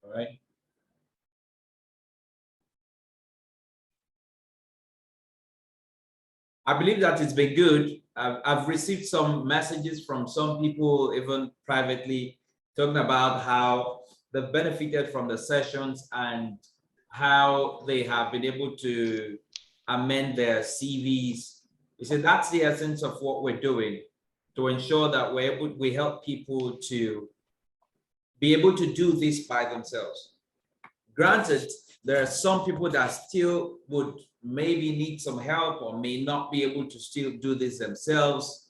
All right. I believe that it's been good. I've received some messages from some people, even privately, talking about how they benefited from the sessions and how they have been able to amend their CVs. You see, that's the essence of what we're doing, to ensure that we help people to be able to do this by themselves. Granted, there are some people that still would maybe need some help or may not be able to still do this themselves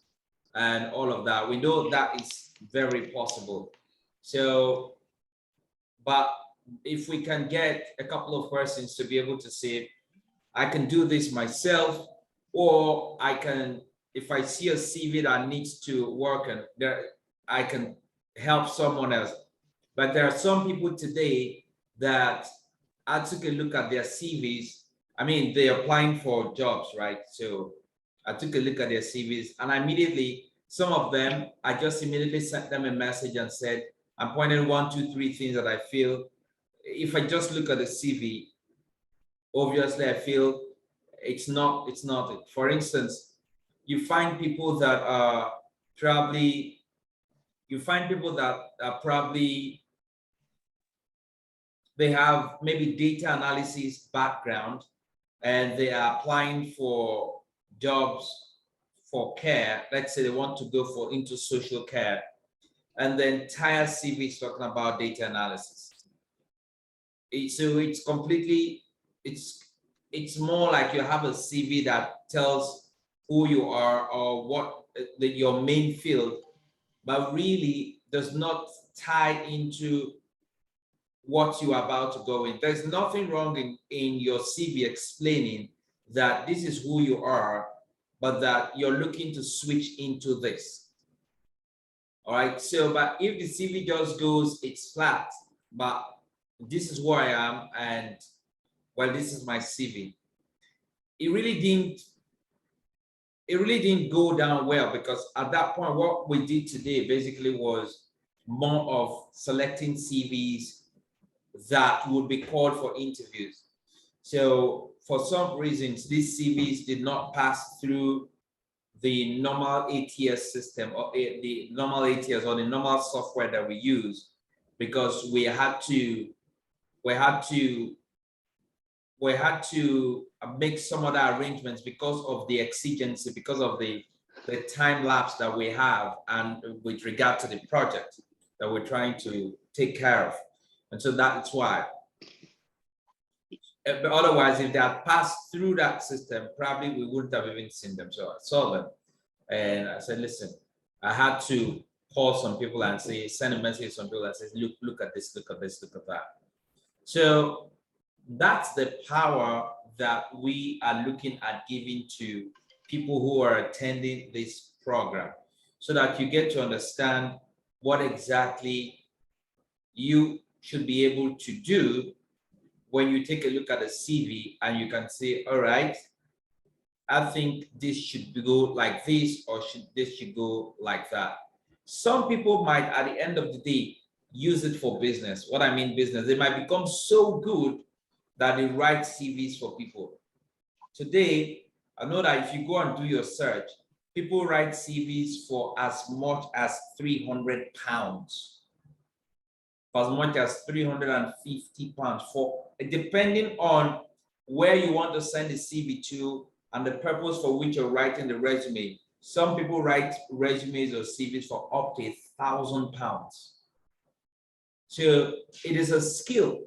and all of that. We know that is very possible. So, but if we can get a couple of persons to be able to say, I can do this myself, or I can, if I see a CV that needs to work and there, I can help someone else. But there are some people today that I took a look at their CVs. I mean, they're applying for jobs, right? So I took a look at their CVs and immediately, some of them, I just immediately sent them a message and said, I'm pointing 1, 2, 3 things that I feel, if I just look at the CV, obviously I feel it's not it. For instance, you find people that are probably, they have maybe data analysis background and they are applying for jobs for care. Let's say they want to go for into social care, and the entire CV is talking about data analysis. So it's completely, it's more like you have a CV that tells who you are or what your main field, but really does not tie into what you are about to go in. There's nothing wrong in your CV explaining that this is who you are, but that you're looking to switch into this. All right. So, but if the CV just goes, it's flat, but this is where I am, and well, this is my CV. It really didn't go down well, because at that point, what we did today basically was more of selecting CVs that would be called for interviews. So for some reasons, these CVs did not pass through the normal ATS system, or the normal ATS, or the normal software that we use, because we had to make some other arrangements because of the exigency, because of the time lapse that we have, and with regard to the project that we're trying to take care of. And so that's why. But otherwise, if they had passed through that system, probably we wouldn't have even seen them. So I saw them and I said, listen, I had to call some people and say, send a message to some people and say, look at this, look at this, look at that. So that's the power that we are looking at giving to people who are attending this program, so that you get to understand what exactly you should be able to do when you take a look at a CV and you can say, all right, I think this should go like this, or this should go like that. Some people might, at the end of the day, use it for business. What I mean business, they might become so good that they write CVs for people. Today, I know that if you go and do your search, people write CVs for as much as £300, for as much as £350, for depending on where you want to send the CV to and the purpose for which you're writing the resume. Some people write resumes or CVs for up to £1,000. So it is a skill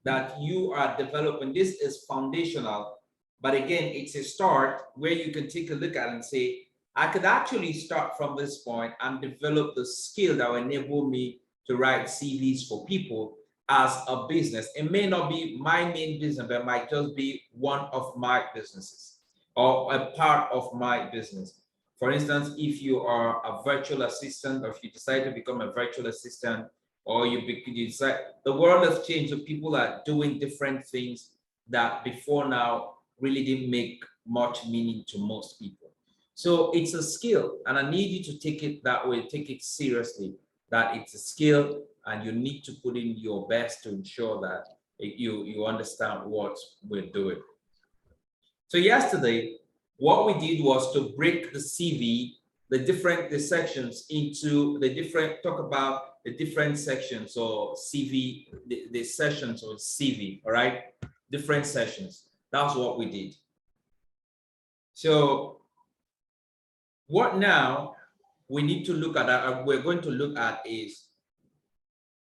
that you are developing. This is foundational, but again, it's a start where you can take a look at it and say, I could actually start from this point and develop the skill that will enable me to write CVs for people as a business. It may not be my main business, but it might just be one of my businesses or a part of my business. For instance, if you are a virtual assistant, or if you decide to become a virtual assistant, or you decide, the world has changed, so people are doing different things that before now really didn't make much meaning to most people. So it's a skill, and I need you to take it that way, take it seriously, that it's a skill and you need to put in your best to ensure that you understand what we're doing. So yesterday, what we did was to break the CV, the sections into the different, talk about the different sections or CV, the sessions or CV, all right? Different sessions. That's what we did. So what now we need to look at, we're going to look at is,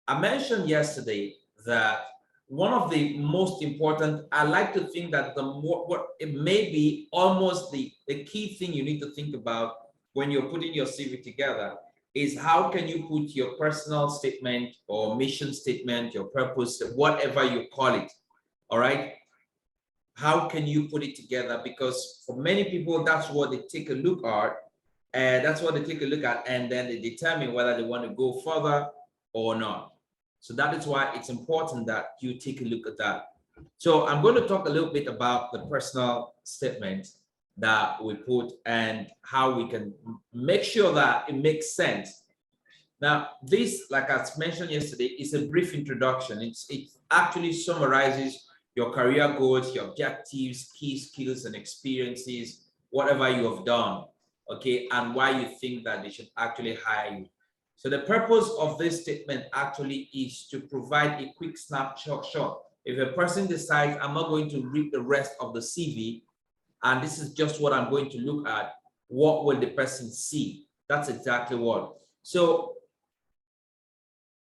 I mentioned yesterday that one of the most important, I like to think that the more, what it may be almost the key thing you need to think about when you're putting your CV together is how can you put your personal statement or mission statement, your purpose, whatever you call it, all right? How can you put it together? Because for many people, that's what they take a look at, and that's what they take a look at, and then they determine whether they want to go further or not. So that is why it's important that you take a look at that. So I'm going to talk a little bit about the personal statement that we put and how we can make sure that it makes sense. Now, this, like I mentioned yesterday, is a brief introduction. It actually summarizes your career goals, your objectives, key skills and experiences, whatever you have done, okay, and why you think that they should actually hire you. So the purpose of this statement actually is to provide a quick snapshot. If a person decides, I'm not going to read the rest of the CV, and this is just what I'm going to look at, what will the person see? That's exactly what. So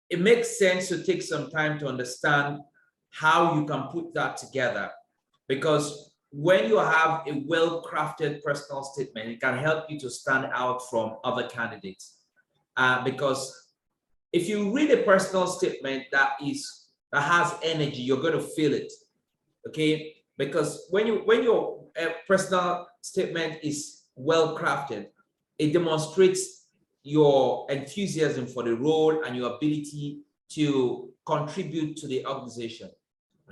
it makes sense to take some time to understand how you can put that together, because when you have a well-crafted personal statement, it can help you to stand out from other candidates. Because if you read a personal statement that has energy, you're going to feel it, okay? Because when your personal statement is well-crafted, it demonstrates your enthusiasm for the role and your ability to contribute to the organization.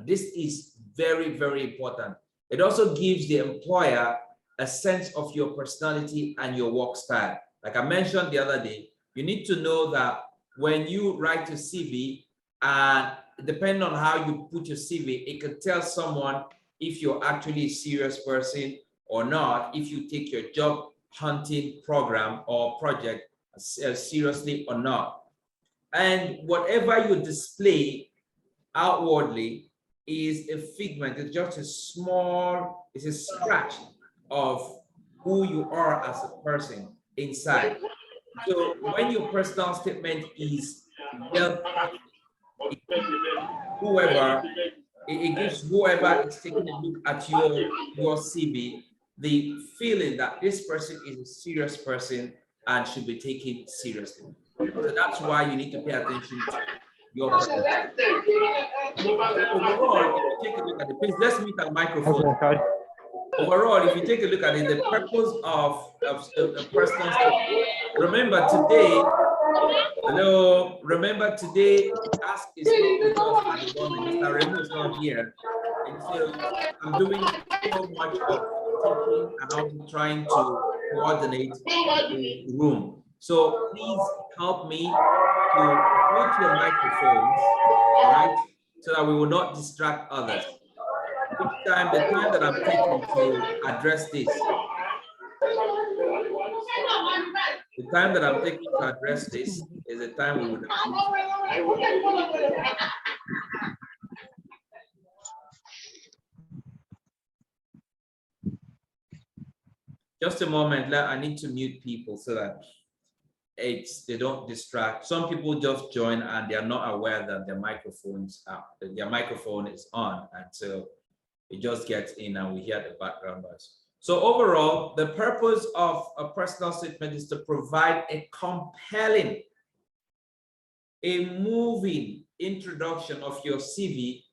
This is very, very important. It also gives the employer a sense of your personality and your work style. Like I mentioned the other day, you need to know that when you write a CV, and depending on how you put your CV, it can tell someone if you're actually a serious person or not, if you take your job hunting program or project seriously or not. And whatever you display outwardly is a figment, it's just a small, it's a scratch of who you are as a person inside. So when your personal statement is well, it gives whoever is taking a look at your CV the feeling that this person is a serious person and should be taken seriously. So that's why you need to pay attention to your person. Overall, if you take a look at the page, let's meet at microphone. Okay. Overall, if you take a look at it, the purpose of a personal statement. Remember today, remember today, task is not with us at the moment. Mr. Remo is not here. And so I'm doing so much of thinking and also trying to coordinate the room. So please help me to mute your microphones, all right? So that we will not distract others. Each time, the time that I'm taking to address this, the time that I'm taking to address this is the time we would have. Just a moment, I need to mute people so that they don't distract. Some people just join and they are not aware that their microphone is on, and so it just gets in and we hear the background noise. So overall, the purpose of a personal statement is to provide a compelling, a moving introduction of your CV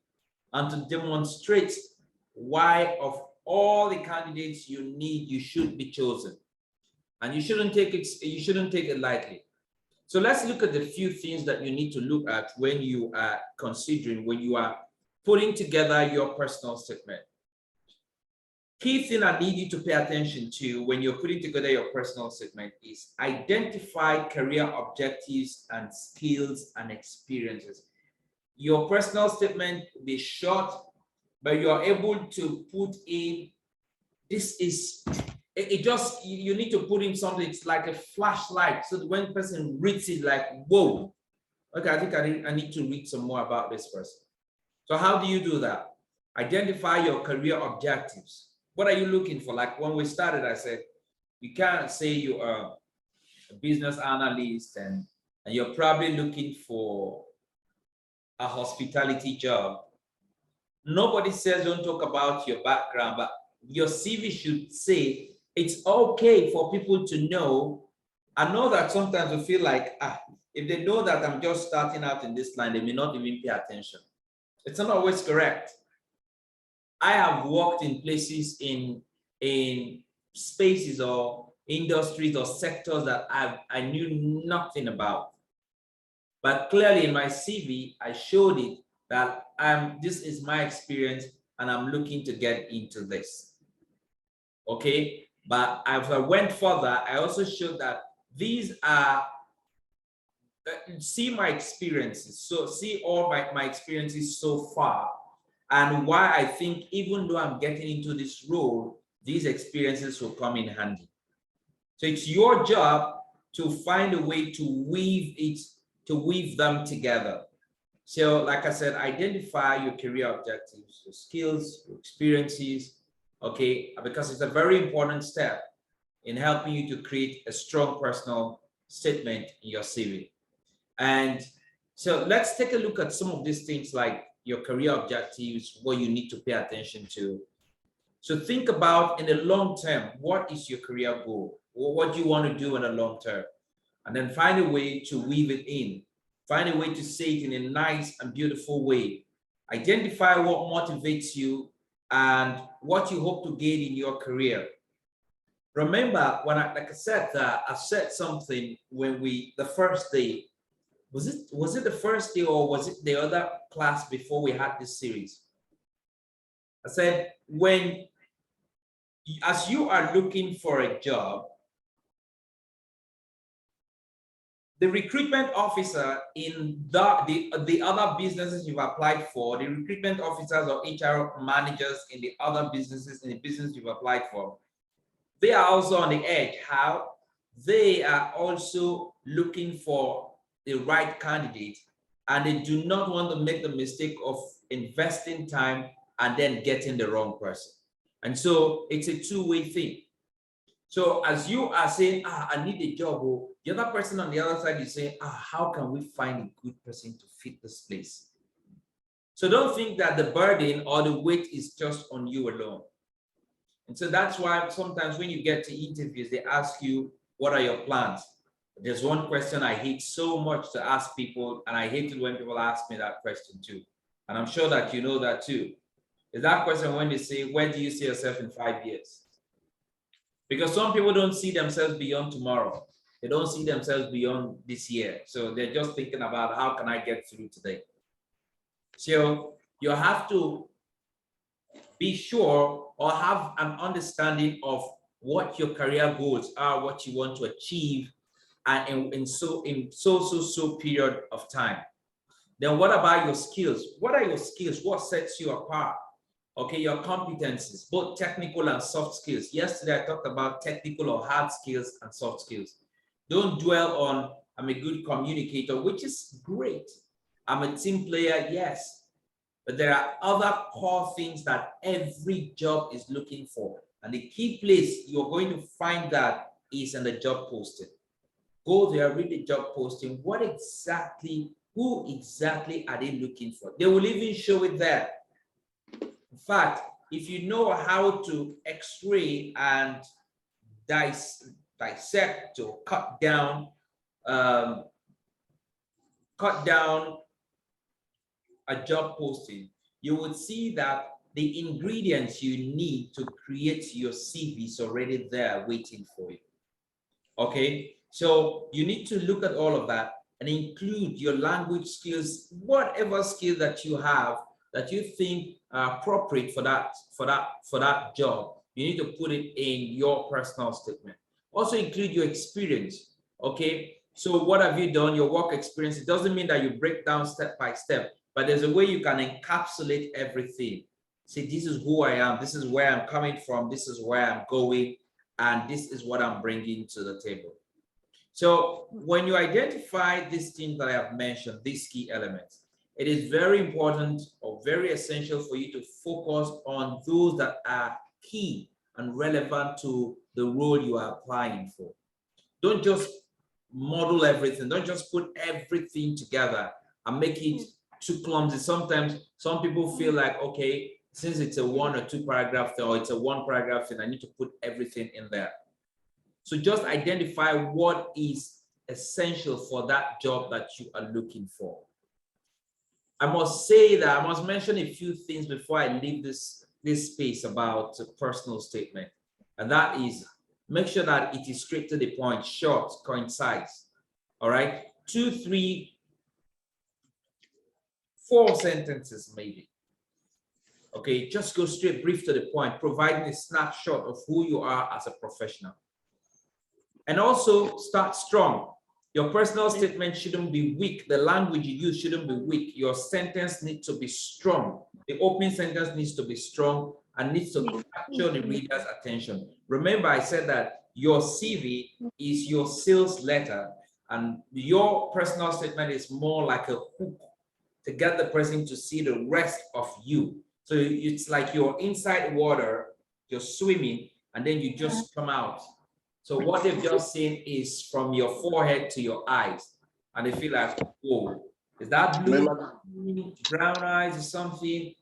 and to demonstrate why of all the candidates you need, you should be chosen. And you shouldn't take it lightly. So let's look at the few things that you need to look at when you are considering, when you are putting together your personal statement. Key thing I need you to pay attention to when you're putting together your personal statement is identify career objectives and skills and experiences. Your personal statement will be short, but you're able to put in, this is, it just, you need to put in something, it's like a flashlight, so that when the person reads it, like, whoa, okay, I think I need to read some more about this person. So how do you do that? Identify your career objectives. What are you looking for? Like when we started, I said, you can't say you are a business analyst and you're probably looking for a hospitality job. Nobody says don't talk about your background, but your CV should say it's okay for people to know. I know that sometimes we feel like, if they know that I'm just starting out in this line, they may not even pay attention. It's not always correct. I have worked in places in spaces or industries or sectors that I knew nothing about. But clearly in my CV, I showed it that this is my experience and I'm looking to get into this. Okay, but as I went further, I also showed that these are, see my experiences. So see all my experiences so far, and why I think even though I'm getting into this role, these experiences will come in handy. So it's your job to find a way to weave them together. So like I said, identify your career objectives, your skills, your experiences, okay? Because it's a very important step in helping you to create a strong personal statement in your CV. And so let's take a look at some of these things, like your career objectives, what you need to pay attention to. So think about in the long term, what is your career goal? What do you want to do in the long term? And then find a way to weave it in. Find a way to say it in a nice and beautiful way. Identify what motivates you and what you hope to gain in your career. Remember, when like I said, I said something when the first day, was it the first day or was it the other class before we had this series? I said, as you are looking for a job, the recruitment officer in the other businesses you've applied for, the recruitment officers or HR managers in the other businesses, in the business you've applied for, they are also on the edge. How? They are also looking for the right candidate, and they do not want to make the mistake of investing time and then getting the wrong person. And so it's a two-way thing. So as you are saying, I need a job, the other person on the other side is saying, how can we find a good person to fit this place? So don't think that the burden or the weight is just on you alone. And so that's why sometimes when you get to interviews, they ask you, what are your plans? There's one question I hate so much to ask people, and I hate it when people ask me that question too. And I'm sure that you know that too. Is that question when they say, where do you see yourself in 5 years? Because some people don't see themselves beyond tomorrow. They don't see themselves beyond this year. So they're just thinking about, how can I get through today? So you have to be sure or have an understanding of what your career goals are, what you want to achieve, and in so period of time. Then what about your skills? What are your skills? What sets you apart? Okay, your competencies, both technical and soft skills. Yesterday, I talked about technical or hard skills and soft skills. Don't dwell on, I'm a good communicator, which is great. I'm a team player, yes. But there are other core things that every job is looking for. And the key place you're going to find that is in the job posting. Go there, read the job posting. Who exactly are they looking for? They will even show it there. In fact, if you know how to x-ray and dissect or cut down a job posting, you would see that the ingredients you need to create your CV is already there waiting for you. Okay, so you need to look at all of that and include your language skills, whatever skill that you have that you think are appropriate for that job. You need to put it in your personal statement. Also include your experience, okay? So what have you done, your work experience? It doesn't mean that you break down step by step, but there's a way you can encapsulate everything. Say, this is who I am, this is where I'm coming from, this is where I'm going, and this is what I'm bringing to the table. So when you identify these things that I have mentioned, these key elements, it is very important or very essential for you to focus on those that are key and relevant to the role you are applying for. Don't just model everything. Don't just put everything together and make it too clumsy. Sometimes some people feel like, okay, since it's a 1 or 2 paragraph thing, or it's a 1 paragraph thing, I need to put everything in there. So just identify what is essential for that job that you are looking for. I must say that I must mention a few things before I leave this space about a personal statement. And that is, make sure that it is straight to the point, short, concise. All right, 2, 3, 4 sentences maybe. Okay, just go straight, brief to the point, providing a snapshot of who you are as a professional. And also start strong. Your personal statement shouldn't be weak. The language you use shouldn't be weak. Your sentence needs to be strong. The opening sentence needs to be strong and needs to capture the reader's attention. Remember, I said that your CV is your sales letter, and your personal statement is more like a hook to get the person to see the rest of you. So it's like you're inside water, you're swimming, and then you just come out. So what they've just seen is from your forehead to your eyes, and they feel like, whoa, is that blue, brown eyes or something?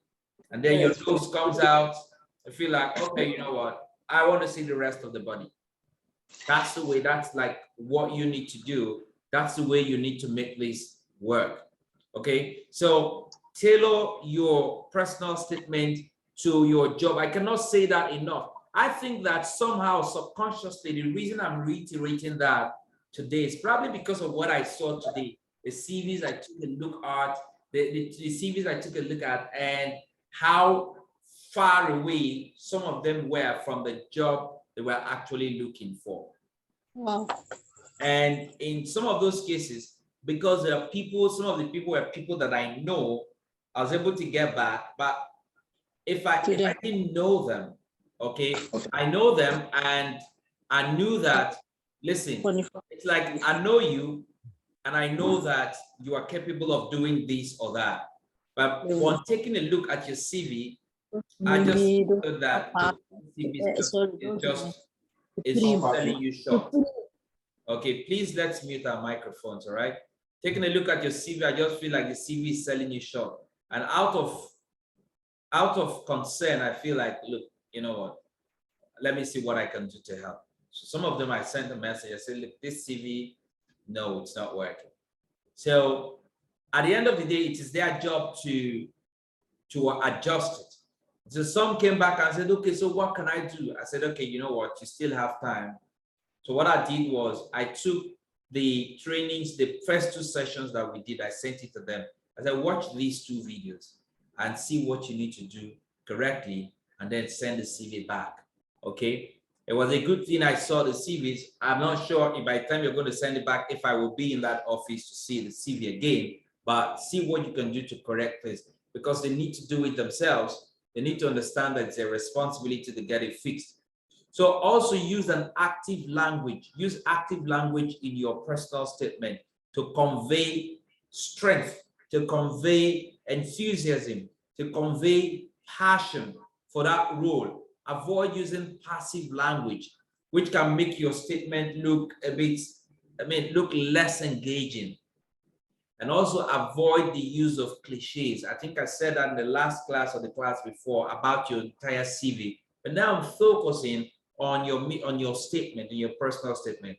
And then your nose comes out. I feel like, okay, you know what? I want to see the rest of the body. That's the way, that's like what you need to do. That's the way you need to make this work. Okay, so tailor your personal statement to your job. I cannot say that enough. I think that somehow subconsciously, the reason I'm reiterating that today is probably because of what I saw today. The CVs I took a look at, the CVs I took a look at, and how far away some of them were from the job they were actually looking for. Wow. And in some of those cases, because there are people, some of the people were people that I know, I was able to get back. But if I didn't know them, okay, I know them and I knew that, listen, it's like I know you and I know that you are capable of doing this or that. But on taking a look at your CV, I just thought that CV is selling you short. Okay, please let's mute our microphones, all right? Taking a look at your CV, I just feel like the CV is selling you short. And out of concern, I feel like, look, you know what? Let me see what I can do to help. So some of them I sent a message, I said, look, this CV, no, it's not working. So at the end of the day, it is their job to adjust it. So some came back and said, okay, so what can I do? I said, okay, you know what? You still have time. So what I did was I took the trainings, the first 2 sessions that we did, I sent it to them. I said, watch these 2 videos and see what you need to do correctly, and then send the CV back. Okay. It was a good thing I saw the CVs. I'm not sure if by the time you're going to send it back, if I will be in that office to see the CV again, but see what you can do to correct this, because they need to do it themselves. They need to understand that it's a responsibility to get it fixed. So also use an active language. Use active language in your personal statement to convey strength, to convey enthusiasm, to convey passion for that role. Avoid using passive language, which can make your statement look a bit, look less engaging. And also avoid the use of cliches. I think I said that in the last class or the class before about your entire CV, but now I'm focusing on your statement, in your personal statement.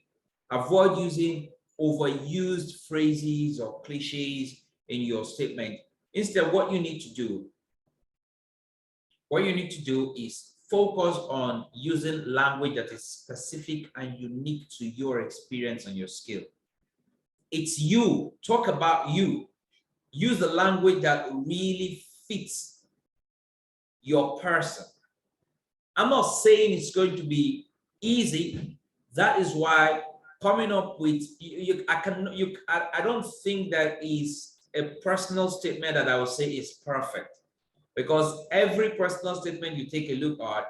Avoid using overused phrases or cliches in your statement. Instead, what you need to do is focus on using language that is specific and unique to your experience and your skill. It's you. Talk about you. Use the language that really fits your person. I'm not saying it's going to be easy. That is why coming up with I don't think that is a personal statement that I would say is perfect, because every personal statement you take a look at,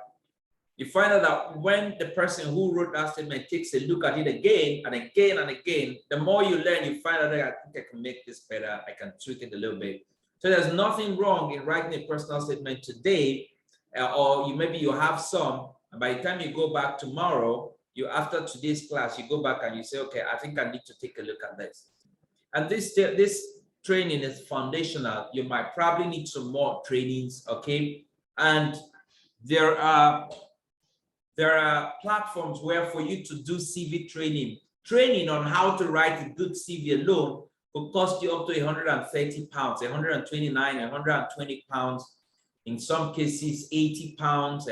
you find out that when the person who wrote that statement takes a look at it again and again and again, the more you learn, you find out that I think I can make this better, I can tweak it a little bit. So there's nothing wrong in writing a personal statement today, or maybe you have some, and by the time you go back tomorrow, after today's class, you go back and you say, okay, I think I need to take a look at this. And this training is foundational. You might probably need some more trainings, okay? And there are platforms where for you to do CV training on how to write a good CV alone will cost you up to 130 pounds, 129, 120 pounds, in some cases 80 pounds,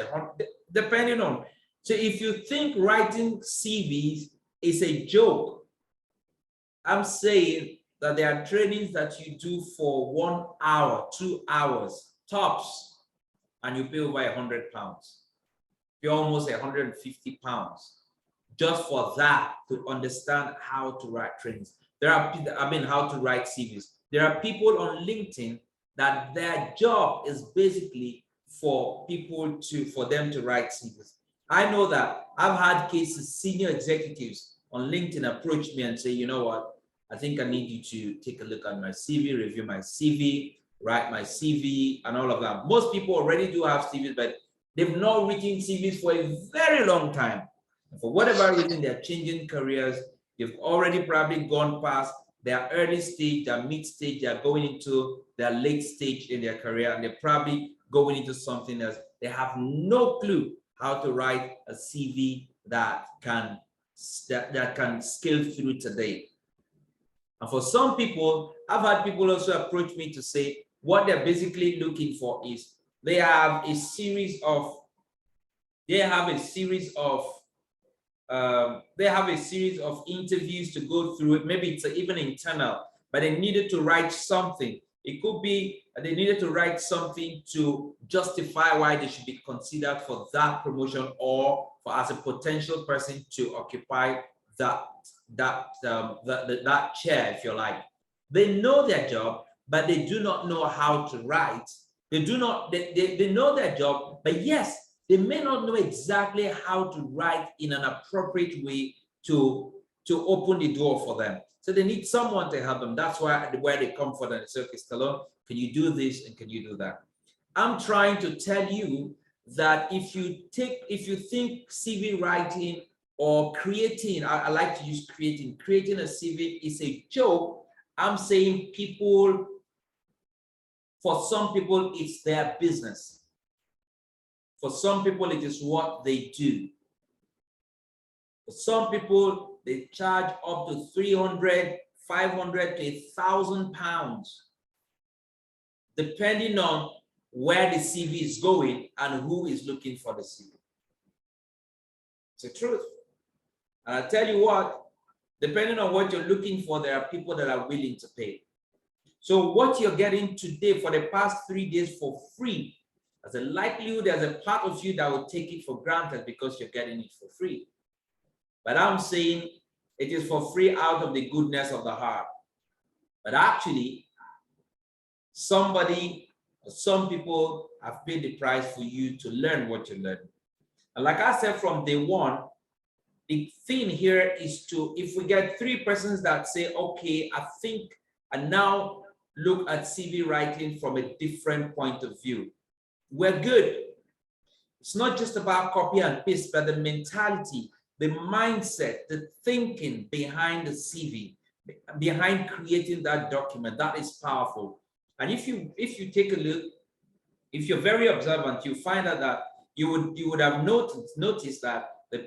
depending on. So if you think writing CVs is a joke, I'm saying that there are trainings that you do for 1 hour, 2 hours tops, and you pay over 100 pounds. You're almost 150 pounds just for that, to understand how to write trainings. How to write CVs. There are people on LinkedIn that their job is basically for them to write CVs. I know that I've had cases, senior executives on LinkedIn approach me and say, you know what, I think I need you to take a look at my CV, review my CV, write my CV, and all of that. Most people already do have CVs, but they've not written CVs for a very long time. And for whatever reason, they're changing careers. They've already probably gone past their early stage, their mid stage, they're going into their late stage in their career, and they're probably going into something else. They have no clue how to write a CV that can scale through today. And for some people, I've had people also approach me to say what they're basically looking for is they have a series of interviews to go through. Maybe it's even internal, but they needed to write something. It could be they needed to write something to justify why they should be considered for that promotion, or for as a potential person to occupy that chair, if you like. They know their job, but they do not know how to write. They know their job, but yes, they may not know exactly how to write in an appropriate way to open the door for them. So they need someone to help them. That's where they come for them and say, okay, Stallone, can you do this and can you do that? I'm trying to tell you that if you think CV writing or creating, I like to use creating a CV is a joke, I'm saying for some people, it's their business. For some people, it is what they do. For some people, they charge up to 300, 500 to 1,000 pounds, depending on where the CV is going and who is looking for the CV. It's the truth. And I tell you what, depending on what you're looking for, there are people that are willing to pay. So what you're getting today for the past 3 days for free, there's a likelihood there's a part of you that will take it for granted because you're getting it for free. But I'm saying it is for free out of the goodness of the heart. But actually, some people have paid the price for you to learn what you learn. And like I said from day one, the thing here is if we get 3 persons that say, okay, I think I now look at CV writing from a different point of view, we're good. It's not just about copy and paste, but the mentality, the mindset, the thinking behind the CV, behind creating that document, that is powerful. And if you take a look, if you're very observant, you find out that you would have noticed that for the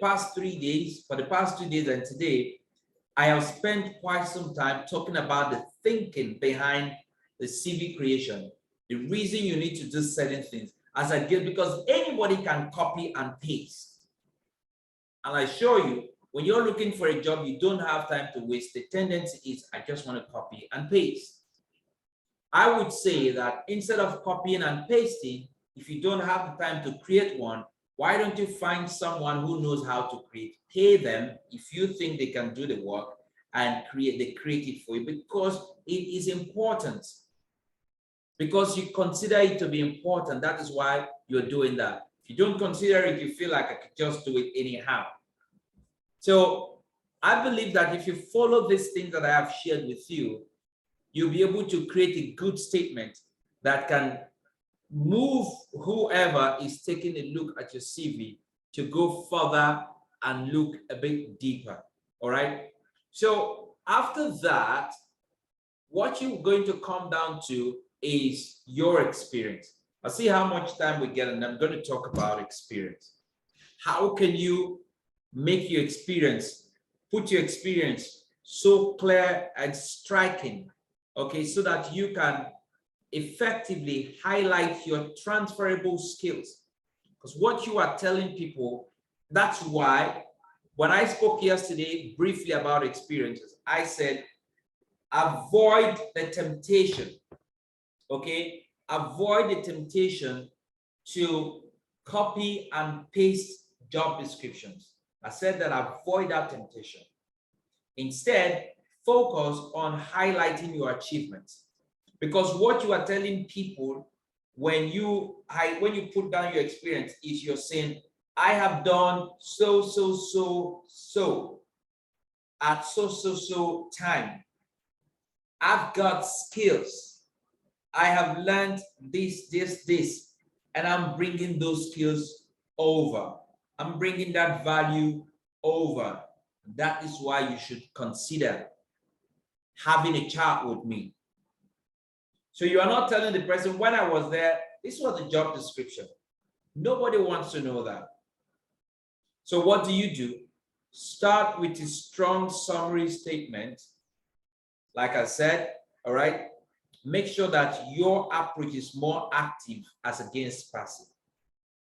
past 2 days and today, I have spent quite some time talking about the thinking behind the CV creation, the reason you need to do certain things. As I did, because anybody can copy and paste. And I assure you, when you're looking for a job, you don't have time to waste. The tendency is, I just want to copy and paste. I would say that instead of copying and pasting, if you don't have the time to create one, Why don't you find someone who knows how to create? Pay them if you think they can do the work and create it for you, because it is important. Because you consider it to be important. That is why you're doing that. If you don't consider it, you feel like I could just do it anyhow. So I believe that if you follow these things that I have shared with you, you'll be able to create a good statement that can move whoever is taking a look at your CV to go further and look a bit deeper. All right. So after that, what you're going to come down to is your experience. I'll see how much time we get, and I'm going to talk about experience. How can you make your experience, put your experience so clear and striking, okay, so that you can effectively highlight your transferable skills? Because what you are telling people, that's why when I spoke yesterday briefly about experiences, I said, avoid the temptation, okay? Avoid the temptation to copy and paste job descriptions. I said that avoid that temptation. Instead, focus on highlighting your achievements. Because what you are telling people when you put down your experience is you're saying, I have done so at so time. I've got skills. I have learned this, and I'm bringing those skills over. I'm bringing that value over. That is why you should consider having a chat with me. So you are not telling the person, when I was there, this was the job description. Nobody wants to know that. So what do? Start with a strong summary statement. Like I said, all right, make sure that your approach is more active as against passive.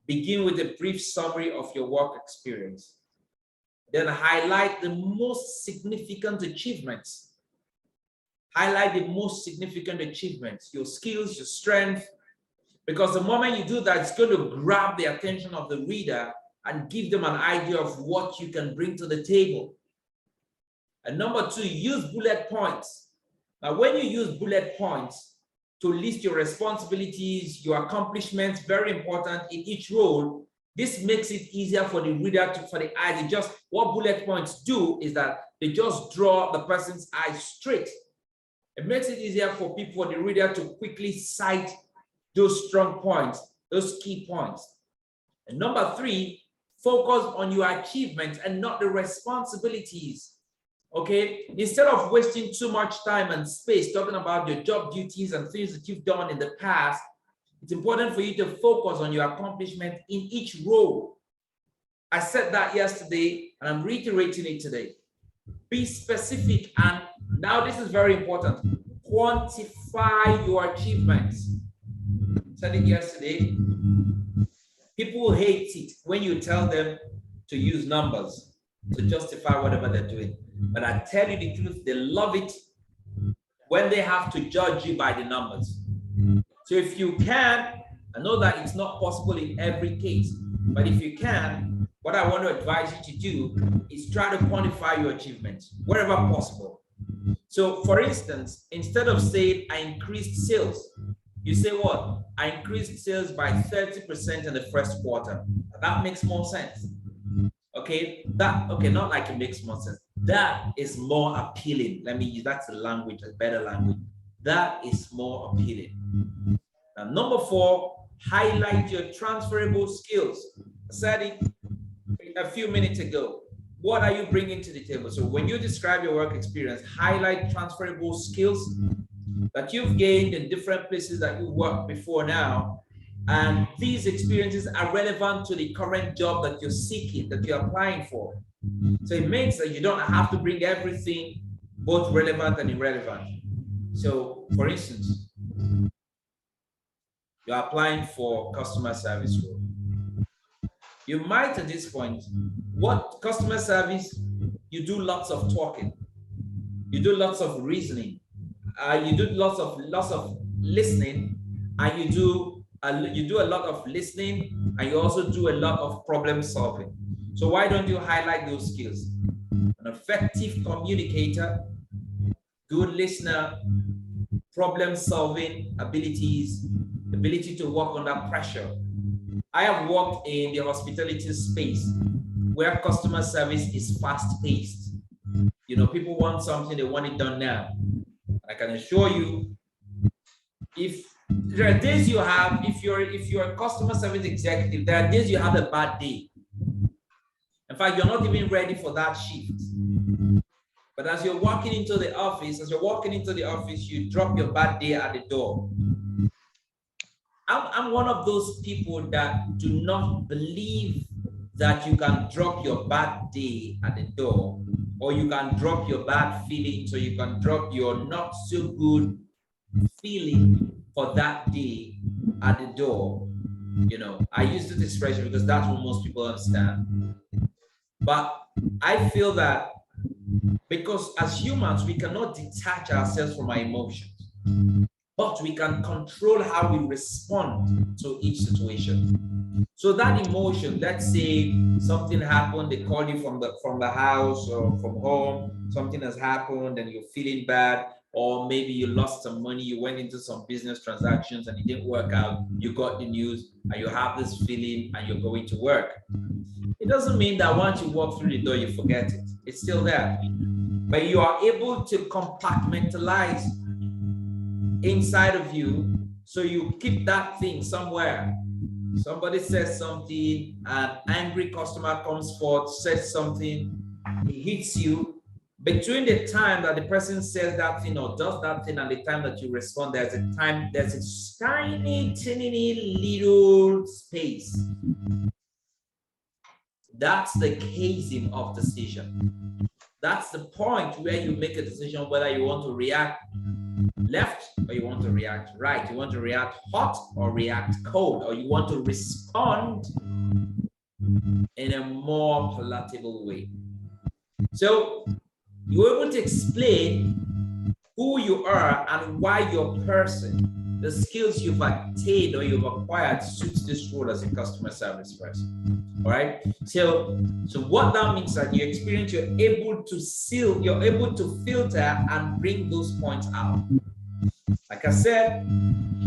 Begin with a brief summary of your work experience. Then highlight the most significant achievements. Highlight the most significant achievements, your skills, your strength, because the moment you do that, it's going to grab the attention of the reader and give them an idea of what you can bring to the table. And number two, use bullet points. Now, when you use bullet points to list your responsibilities, your accomplishments, very important in each role, this makes it easier for the reader for the eye. What bullet points do is that they just draw the person's eyes straight. It makes it easier for the reader to quickly cite those strong points, those key points. And number three, focus on your achievements and not the responsibilities. Okay, instead of wasting too much time and space talking about your job duties and things that you've done in the past, it's important for you to focus on your accomplishment in each role. I said that yesterday, and I'm reiterating it today. Be specific, and now this is very important. Quantify your achievements. I said it yesterday. People hate it when you tell them to use numbers to justify whatever they're doing. But I tell you the truth, they love it when they have to judge you by the numbers. So if you can, I know that it's not possible in every case, but if you can, what I want to advise you to do is try to quantify your achievements wherever possible. So for instance, instead of saying I increased sales, you say what? I increased sales by 30% in the first quarter. That makes more sense. Okay, not like it makes more sense. That is more appealing. Let me use, that's a language, a better language. That is more appealing. Now, number four, highlight your transferable skills. I said it a few minutes ago. What are you bringing to the table? So when you describe your work experience, highlight transferable skills that you've gained in different places that you worked before now. And these experiences are relevant to the current job that you're seeking, that you're applying for. So it means that you don't have to bring everything, both relevant and irrelevant. So for instance, you're applying for customer service role. You might at this point, what customer service, you do lots of talking, you do lots of reasoning, you do lots of listening, and you do you do a lot of listening, and you also do a lot of problem solving. So why don't you highlight those skills? An effective communicator, good listener, problem solving abilities, ability to work under pressure. I have worked in the hospitality space where customer service is fast paced. You know, people want something, they want it done now. I can assure you, if there are days you have, if you're a customer service executive, there are days you have a bad day. In fact, you're not even ready for that shift. But as you're walking into the office, you drop your bad day at the door. I'm one of those people that do not believe that you can drop your bad day at the door, or you can drop your bad feelings, or you can drop your not so good feeling for that day at the door. You know, I use this expression because that's what most people understand. But I feel that because as humans, we cannot detach ourselves from our emotions, but we can control how we respond to each situation. So that emotion, let's say something happened, they call you from the house or from home, something has happened and you're feeling bad, or maybe you lost some money, you went into some business transactions and it didn't work out, you got the news and you have this feeling and you're going to work. It doesn't mean that once you walk through the door, you forget it. It's still there. But you are able to compartmentalize inside of you, so you keep that thing somewhere. Somebody says something, an angry customer comes forth, says something, he hits you. Between the time that the person says that thing or does that thing and the time that you respond, there's a tiny, little space. That's the casing of decision. That's the point where you make a decision whether you want to react left or you want to react right. You want to react hot or react cold, or you want to respond in a more palatable way. So you're able to explain who you are and why your person, the skills you've attained or you've acquired, suits this role as a customer service person. All right. So what that means that your experience, you're able to filter and bring those points out. Like I said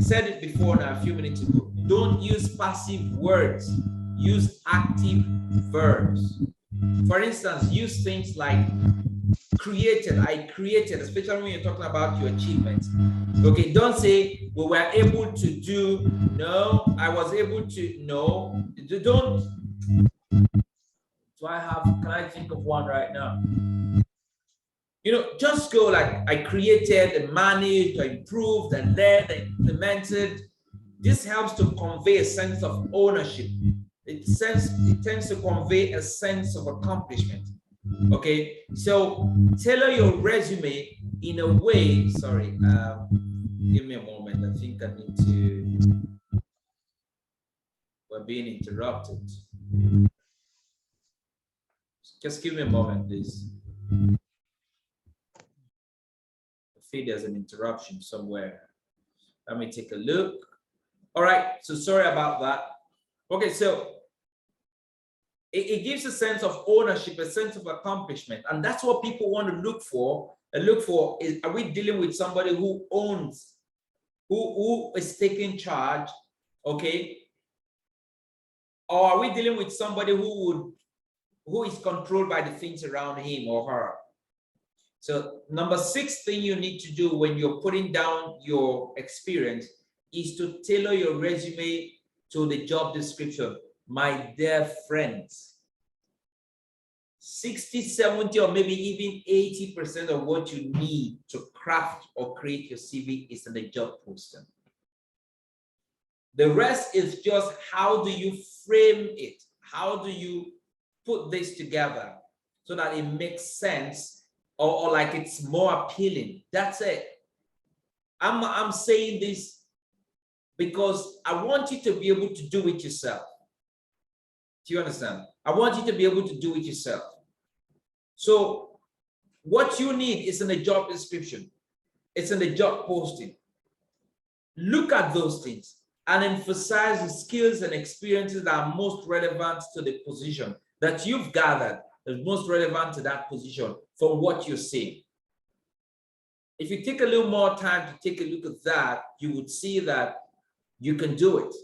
it before now a few minutes ago. Don't use passive words. Use active verbs. For instance, use things like created, I created, especially when you're talking about your achievements. Okay, don't say we were able to do, no, I was able to, no, don't. Can I think of one right now? You know, just go like, I created and managed, I improved and led and implemented. This helps to convey a sense of ownership. It tends to convey a sense of accomplishment. Okay, so tailor your resume in a way, sorry, give me a moment. I think I need to, we're being interrupted. Just give me a moment, please. I feel there's an interruption somewhere. Let me take a look. All right, so sorry about that. Okay, so it gives a sense of ownership, a sense of accomplishment, and that's what people want to look for. And look for is, are we dealing with somebody who owns, who is taking charge, okay? Or are we dealing with somebody who is controlled by the things around him or her? So number 6 thing you need to do when you're putting down your experience is to tailor your resume to the job description. My dear friends, 60, 70, or maybe even 80% of what you need to craft or create your CV is in the job posting. The rest is just how do you frame it? How do you put this together so that it makes sense or like it's more appealing? That's it. I'm saying this because I want you to be able to do it yourself. Do you understand? I want you to be able to do it yourself. So what you need is in the job description. It's in the job posting. Look at those things. and emphasize the skills and experiences that are most relevant to the position that you've gathered, is most relevant to that position from what you're seeing. If you take a little more time to take a look at that, you would see that you can do it.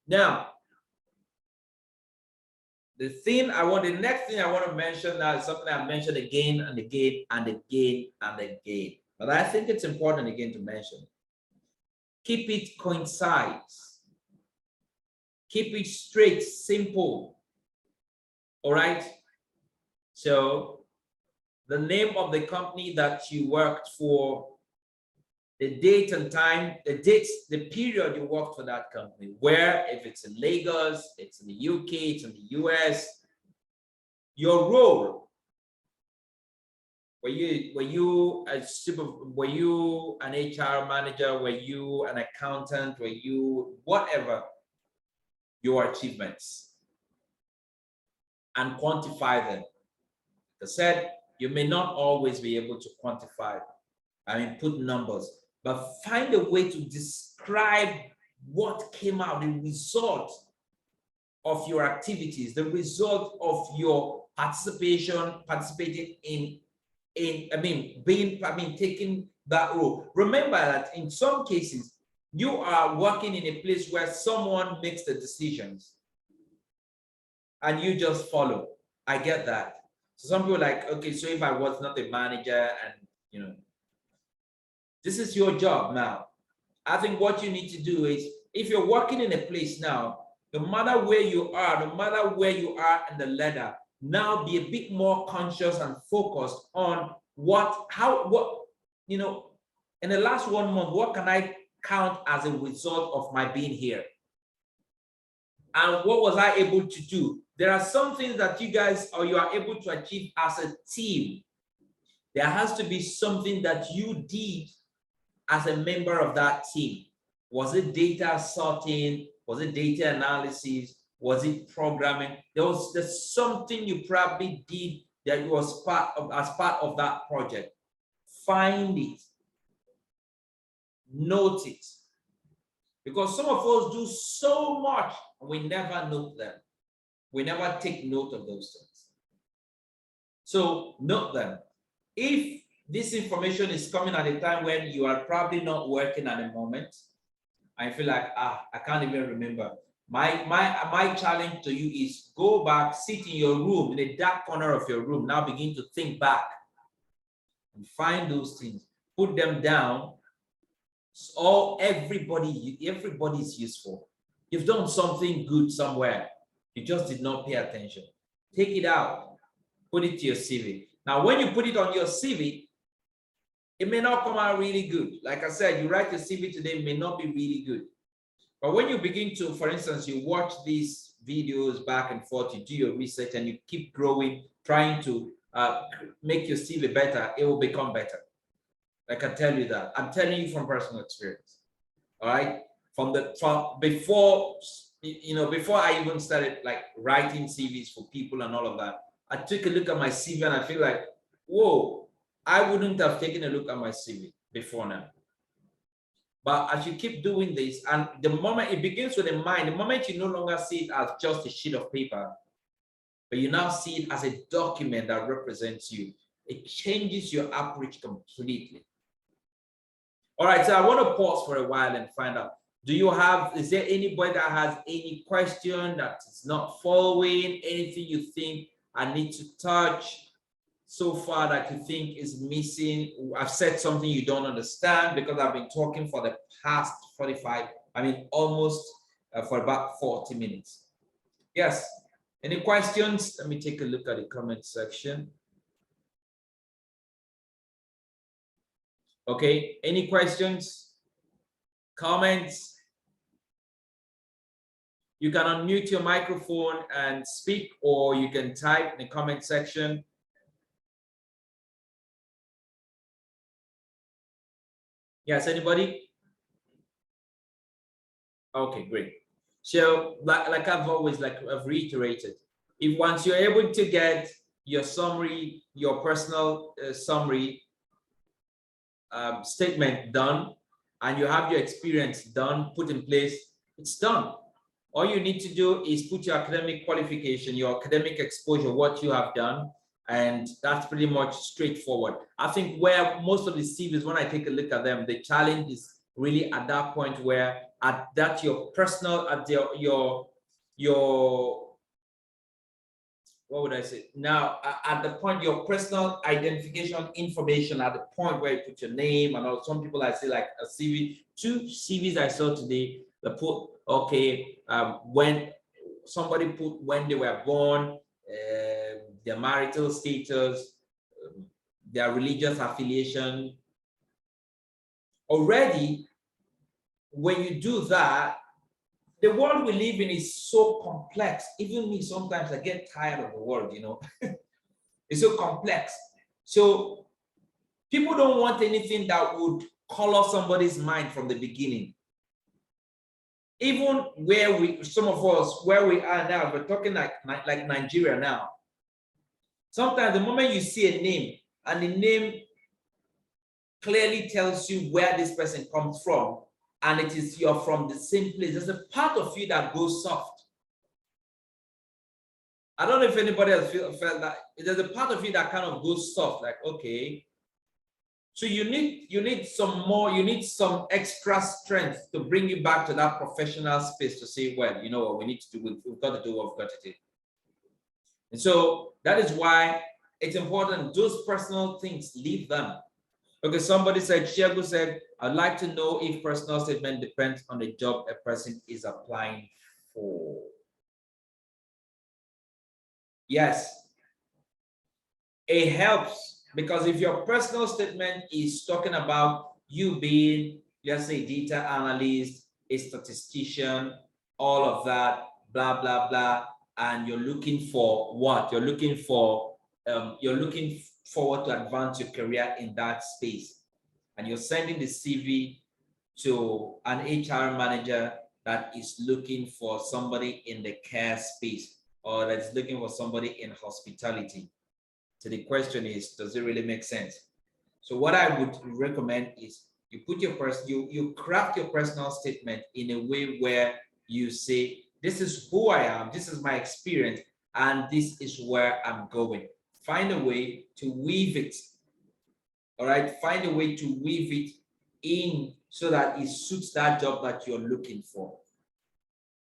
Now, the next thing I want to mention now is something I've mentioned again and again and again and again. But I think it's important again to mention. Keep it concise. Keep it straight, simple. All right? So, the name of the company that you worked for, the date and time, the period you worked for that company, where, if it's in Lagos, it's in the UK, it's in the US, your role. Were you an HR manager? Were you an accountant? Were you whatever your achievements? And quantify them. Like I said, you may not always be able to quantify, put numbers, but find a way to describe what came out, the result of your activities, the result of your participating in taking that role. Remember that in some cases, you are working in a place where someone makes the decisions and you just follow. I get that. So some people are like, okay, so if I was not a manager and, this is your job now. I think what you need to do is, if you're working in a place now, no matter where you are in the ladder, now be a bit more conscious and focused on in the last 1 month, what can I count as a result of my being here? And what was I able to do? There are some things that you are able to achieve as a team. There has to be something that you did as a member of that team. Was it data sorting? Was it data analysis? Was it programming? There's something you probably did that was as part of that project. Find it. Note it. Because some of us do so much and we never note them. We never take note of those things. So note them. If this information is coming at a time when you are probably not working at the moment, I feel like, I can't even remember. My challenge to you is go back, sit in your room, in the dark corner of your room. Now begin to think back and find those things, put them down. So everybody is useful. You've done something good somewhere. You just did not pay attention. Take it out, put it to your CV. Now, when you put it on your CV, it may not come out really good. Like I said, you write your CV today, it may not be really good. But when you begin to, for instance, you watch these videos back and forth, you do your research and you keep growing, trying to make your CV better, it will become better. I can tell you that. I'm telling you from personal experience. All right. Before I even started like writing CVs for people and all of that, I took a look at my CV and I feel like, whoa, I wouldn't have taken a look at my CV before now. But as you keep doing this, and the moment it begins with the mind, the moment you no longer see it as just a sheet of paper, but you now see it as a document that represents you, it changes your approach completely. All right, so I want to pause for a while and find out, is there anybody that has any question that is not following, anything you think I need to touch so far that you think is missing? I've said something you don't understand because I've been talking for the past almost for about 40 minutes. Yes, any questions? Let me take a look at the comment section. Okay, any questions, comments? You can unmute your microphone and speak, or you can type in the comment section. Yes, anybody? Okay, great. So like I've reiterated, if once you're able to get your summary, your personal summary statement done, and you have your experience done, put in place, it's done. All you need to do is put your academic qualification, your academic exposure, what you have done, and that's pretty much straightforward. I think where most of the CVs, when I take a look at them, the challenge is really at that point where at that your personal, at your what would I say? Now, at the point, your personal identification information, at the point where you put your name and all, some people I say like a CV, 2 CVs I saw today, they put, okay, when somebody put when they were born, their marital status, their religious affiliation. Already, when you do that, the world we live in is so complex. Even me, sometimes I get tired of the world, you know. It's so complex. So people don't want anything that would color somebody's mind from the beginning. Even where some of us, where we are now, we're talking like Nigeria now. Sometimes the moment you see a name and the name clearly tells you where this person comes from, and it is you're from the same place, there's a part of you that goes soft. I don't know if anybody else felt that. There's a part of you that kind of goes soft, like, okay. So you need some more, you need some extra strength to bring you back to that professional space to say, well, you know what we need to do, we've got to do what we've got to do. And so that is why it's important, those personal things, leave them. Okay, somebody said, Shiago said, I'd like to know if personal statement depends on the job a person is applying for. Yes, it helps, because if your personal statement is talking about you being, let's say, data analyst, a statistician, all of that, blah, blah, blah, and you're looking for what? You're looking forward to advance your career in that space, and you're sending the CV to an HR manager that is looking for somebody in the care space, or that's looking for somebody in hospitality. So the question is, does it really make sense? So what I would recommend is you put your you craft your personal statement in a way where you say, this is who I am, this is my experience, and this is where I'm going. Find a way to weave it. All right, find a way to weave it in so that it suits that job that you're looking for.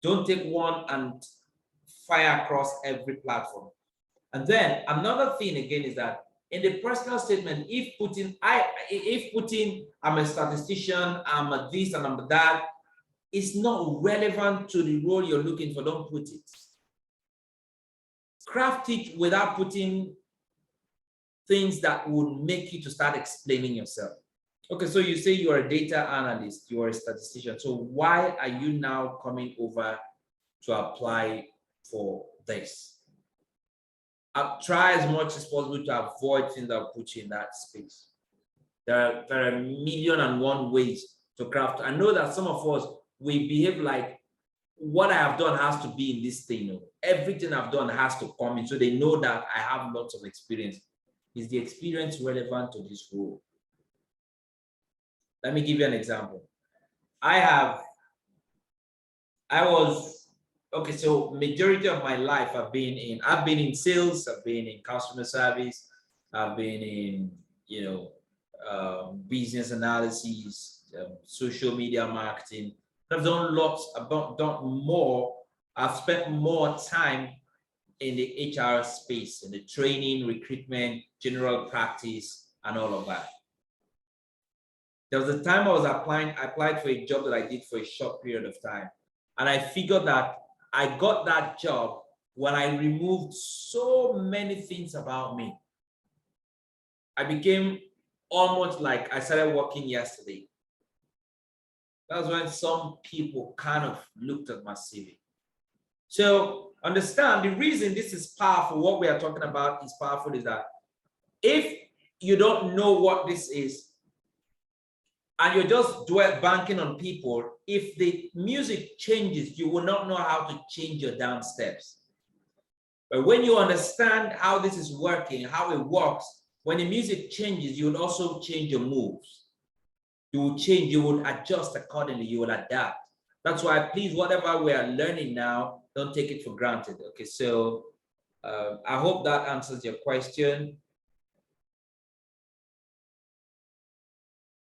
Don't take one and fire across every platform. And then another thing again is that in the personal statement, if putting I'm a statistician, I'm a this and I'm a that, it's not relevant to the role you're looking for, don't put it. Craft it without putting things that would make you to start explaining yourself. Okay, so you say you're a data analyst, you're a statistician. So why are you now coming over to apply for this? I'll try as much as possible to avoid things that will put you in that space. There are 1,000,001 ways to craft. I know that some of us, we behave like what I have done has to be in this thing. Everything I've done has to come in, so they know that I have lots of experience. Is the experience relevant to this role? Let me give you an example. Okay, so majority of my life I've been in sales, I've been in customer service, I've been in, business analysis, social media marketing. I've done I've spent more time in the HR space, in the training, recruitment, general practice, and all of that. There was a time I was applying, I applied for a job that I did for a short period of time. And I figured that I got that job when I removed so many things about me. I became almost like I started working yesterday. That was when some people kind of looked at my CV. So understand, the reason this is powerful, what we are talking about is powerful, is that if you don't know what this is, and you're just banking on people, if the music changes, you will not know how to change your down steps. But when you understand how this is working, how it works, when the music changes, you will also change your moves. You will change, you will adjust accordingly, you will adapt. That's why, please, whatever we are learning now, don't take it for granted. Okay, so I hope that answers your question.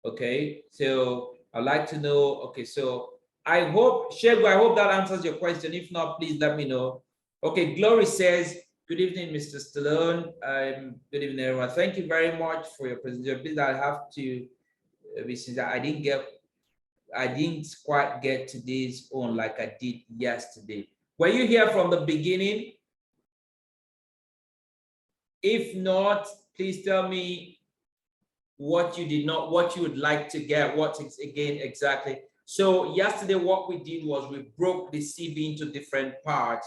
Okay, so I'd like to know, okay, so I hope, Shegu, I hope that answers your question. If not, please let me know. Okay, Glory says, good evening, Mr. Stallone. Good evening, everyone. Thank you very much for your presentation. Please, I have to, since I didn't quite get today's own like I did yesterday. Were you here from the beginning? If not, please tell me what you did not, what you would like to get, what is again exactly. So yesterday, what we did was we broke the CV into different parts.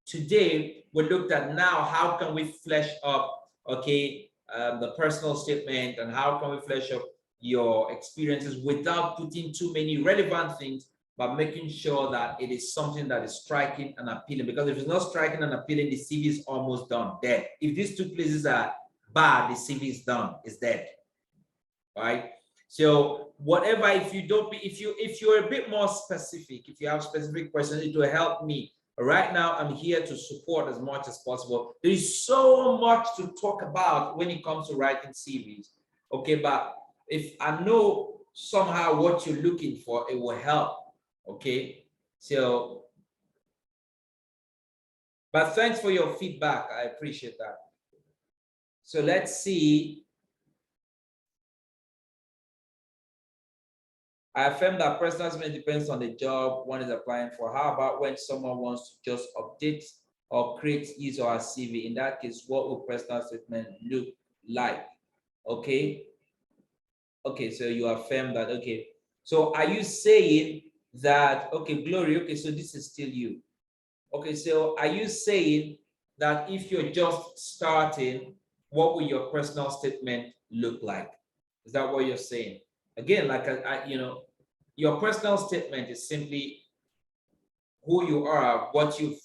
Today, we looked at now how can we flesh up, okay, the personal statement, and how can we flesh up your experiences without putting too many relevant things, but making sure that it is something that is striking and appealing. Because if it's not striking and appealing, the CV is almost done, dead. If these two places are bad, the CV is done, it's dead. Right? So whatever, if you're a bit more specific, if you have specific questions, it will help me. Right now, I'm here to support as much as possible. There is so much to talk about when it comes to writing CVs. Okay, but if I know somehow what you're looking for, it will help. Okay, so, but thanks for your feedback. I appreciate that. So let's see. I affirm that personal statement depends on the job one is applying for. How about when someone wants to just update or create his or her CV? In that case, what will personal statement look like? Okay. Okay, so you affirm that. Okay. So are you saying that, okay, Glory, okay, so this is still you. Okay, so are you saying that if you're just starting, what will your personal statement look like? Is that what you're saying? Again, like you know, your personal statement is simply who you are, what you've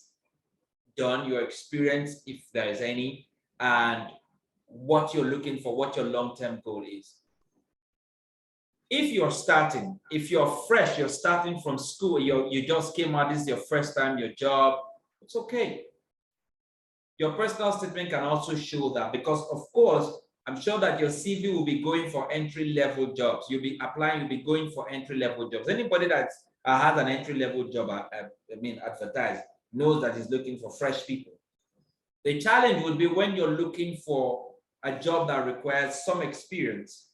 done, your experience, if there is any, and what you're looking for, what your long-term goal is. If you're starting, if you're fresh, you're starting from school, you just came out, this is your first time, your job, it's okay. Your personal statement can also show that, because of course, I'm sure that your CV will be going for entry-level jobs. You'll be applying, you'll be going for entry-level jobs. Anybody that has an entry-level job, advertised, knows that is looking for fresh people. The challenge would be when you're looking for a job that requires some experience.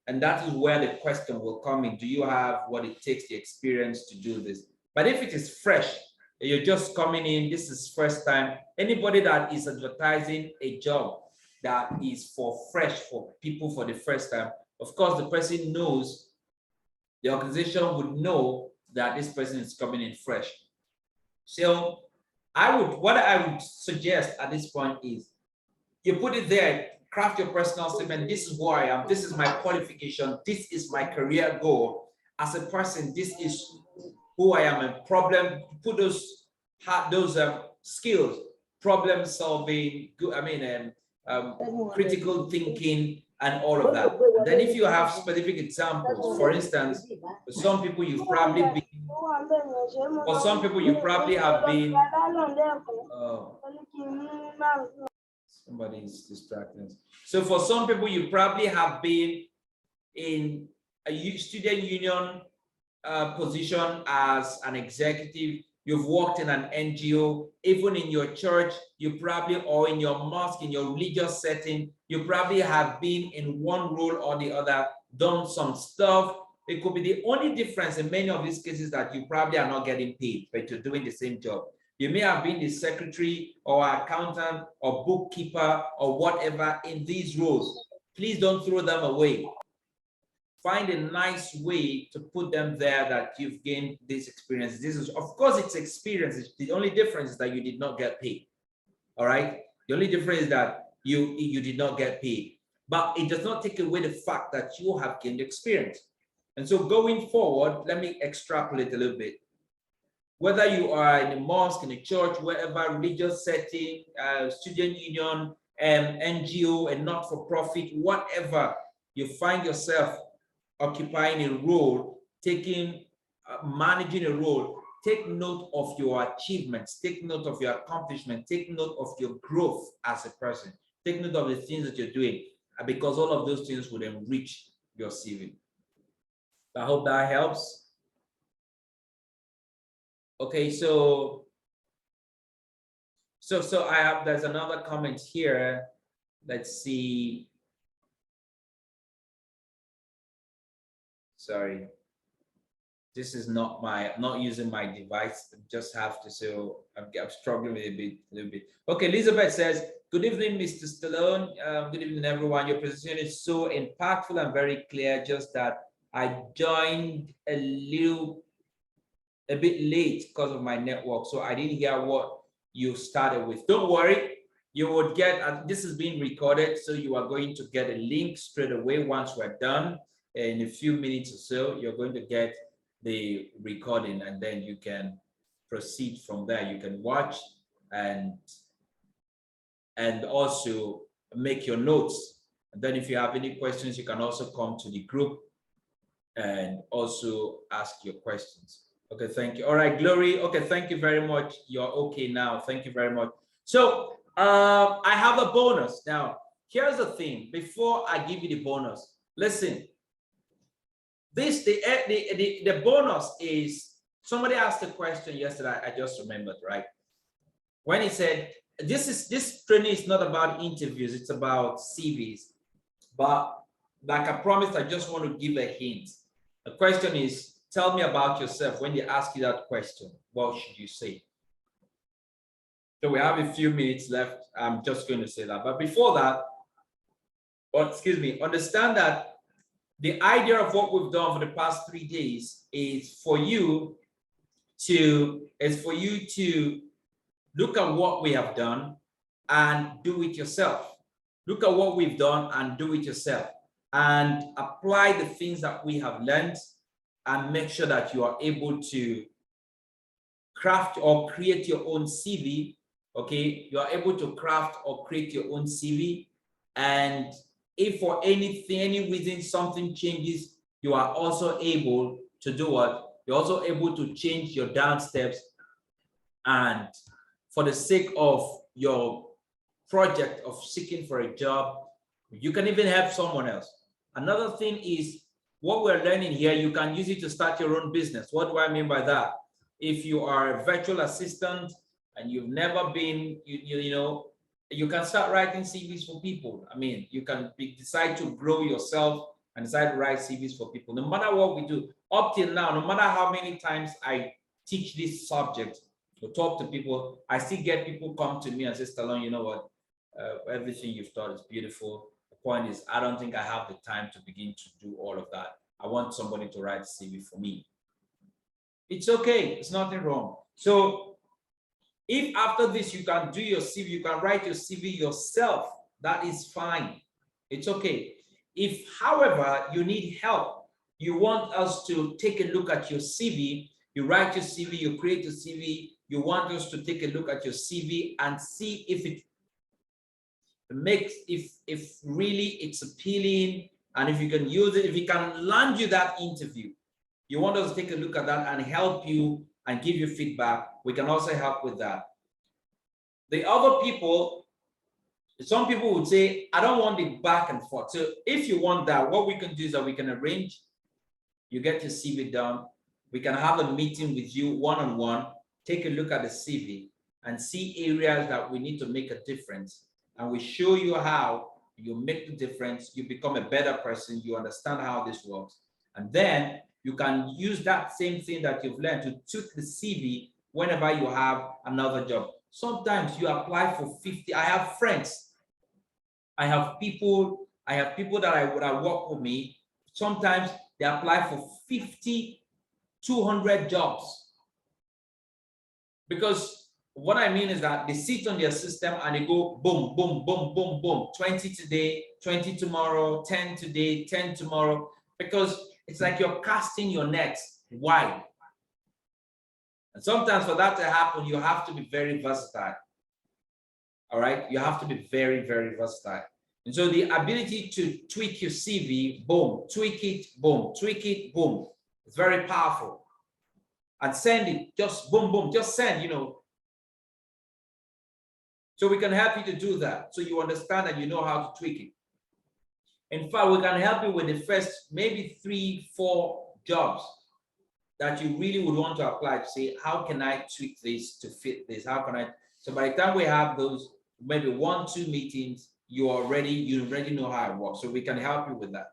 And that is where the question will come in. Do you have what it takes, the experience to do this? But if it is fresh, you're just coming in, this is first time, anybody that is advertising a job that is for fresh, for people for the first time, of course, the person knows, the organization would know that this person is coming in fresh. So what I would suggest at this point is, you put it there, craft your personal statement. This is who I am. This is my qualification. This is my career goal. As a person, this is who I am. A problem. Put those skills, problem solving. Critical thinking, and all of that. And then, if you have specific examples, for instance, for some people you've probably been. For some people you probably have been. Somebody is distracting us. So for some people, you probably have been in a student union position as an executive. You've worked in an NGO, even in your church, you probably, or in your mosque, in your religious setting, you probably have been in one role or the other, done some stuff. It could be the only difference in many of these cases that you probably are not getting paid, but you're doing the same job. You may have been the secretary or accountant or bookkeeper or whatever in these roles. Please don't throw them away. Find a nice way to put them there that you've gained this experience. This is, of course, it's experience. The only difference is that you did not get paid. All right. The only difference is that you did not get paid, but it does not take away the fact that you have gained experience. And so going forward, let me extrapolate a little bit. Whether you are in a mosque, in a church, wherever, religious setting, student union, NGO, and not-for-profit, whatever you find yourself occupying a role, managing a role, take note of your achievements, take note of your accomplishments, take note of your growth as a person, take note of the things that you're doing, because all of those things would enrich your CV. I hope that helps. Okay, so there's another comment here. Let's see. Sorry. This is not using my device. Just have to, so I'm struggling with a little bit. Okay, Elizabeth says, good evening, Mr. Stallone. Good evening, everyone. Your presentation is so impactful and very clear. Just that I joined a bit late because of my network, so I didn't hear what you started with. Don't worry, you would get, this is being recorded, so you are going to get a link straight away once we're done. In a few minutes or so, you're going to get the recording, and then you can proceed from there. You can watch and also make your notes. And then if you have any questions, you can also come to the group and also ask your questions. Okay, thank you. All right, Glory. Okay, thank you very much. You're okay now. Thank you very much. So I have a bonus. Now, here's the thing. Before I give you the bonus, listen. The bonus is, somebody asked a question yesterday, I just remembered, right? When he said, this training is not about interviews, it's about CVs. But like I promised, I just want to give a hint. The question is, tell me about yourself. When they ask you that question, what should you say? So we have a few minutes left. I'm just going to say that. But before that, understand that the idea of what we've done for the past 3 days is for you to look at what we have done and do it yourself. Look at what we've done and do it yourself, and apply the things that we have learned, and make sure that you are able to craft or create your own CV. Okay, you are able to craft or create your own CV, and if for any reason something changes, you are also able to do what? You're also able to change your down steps, and for the sake of your project of seeking for a job, you can even help someone else. Another thing is, what we're learning here, you can use it to start your own business. What do I mean by that? If you are a virtual assistant and you've never been, you can start writing CVs for people. I mean, you can decide to grow yourself and decide to write CVs for people. No matter what we do, up till now, no matter how many times I teach this subject to talk to people, I still get people come to me and say, Stallone, you know what? Everything you've taught is beautiful. The point is, I don't think I have the time to begin to do all of that. I want somebody to write a CV for me. It's okay. It's nothing wrong. So if after this you can do your CV, you can write your CV yourself, that is fine. It's okay. If, however, you need help, you want us to take a look at your CV, you write your CV, you create your CV, you want us to take a look at your CV and see if it makes, if really it's appealing, and if you can use it, if we can land you that interview, you want us to take a look at that and help you and give you feedback, we can also help with that. The other people, some people would say, I don't want the back and forth. So if you want that, what we can do is that we can arrange, you get your CV done, we can have a meeting with you one-on-one, take a look at the CV and see areas that we need to make a difference. And we show you how you make the difference, you become a better person, you understand how this works. And then you can use that same thing that you've learned to tweak the CV whenever you have another job. Sometimes you apply for 50. I have friends. I have people that work with me. Sometimes they apply for 50, 200 jobs. Because what I mean is that they sit on their system and they go boom, boom, boom, boom, boom. 20 today, 20 tomorrow, 10 today, 10 tomorrow. Because it's like you're casting your nets wide. And sometimes for that to happen, you have to be very versatile. All right? You have to be very, very versatile. And so the ability to tweak your CV, boom, tweak it, boom. It's very powerful. And send it, just boom, boom, just send, you know. So we can help you to do that. So you understand and you know how to tweak it. In fact, we can help you with the first maybe 3-4 jobs that you really would want to apply to say, how can I tweak this to fit this? How can I? So by the time we have those maybe 1-2 meetings, you already know how it works. So we can help you with that.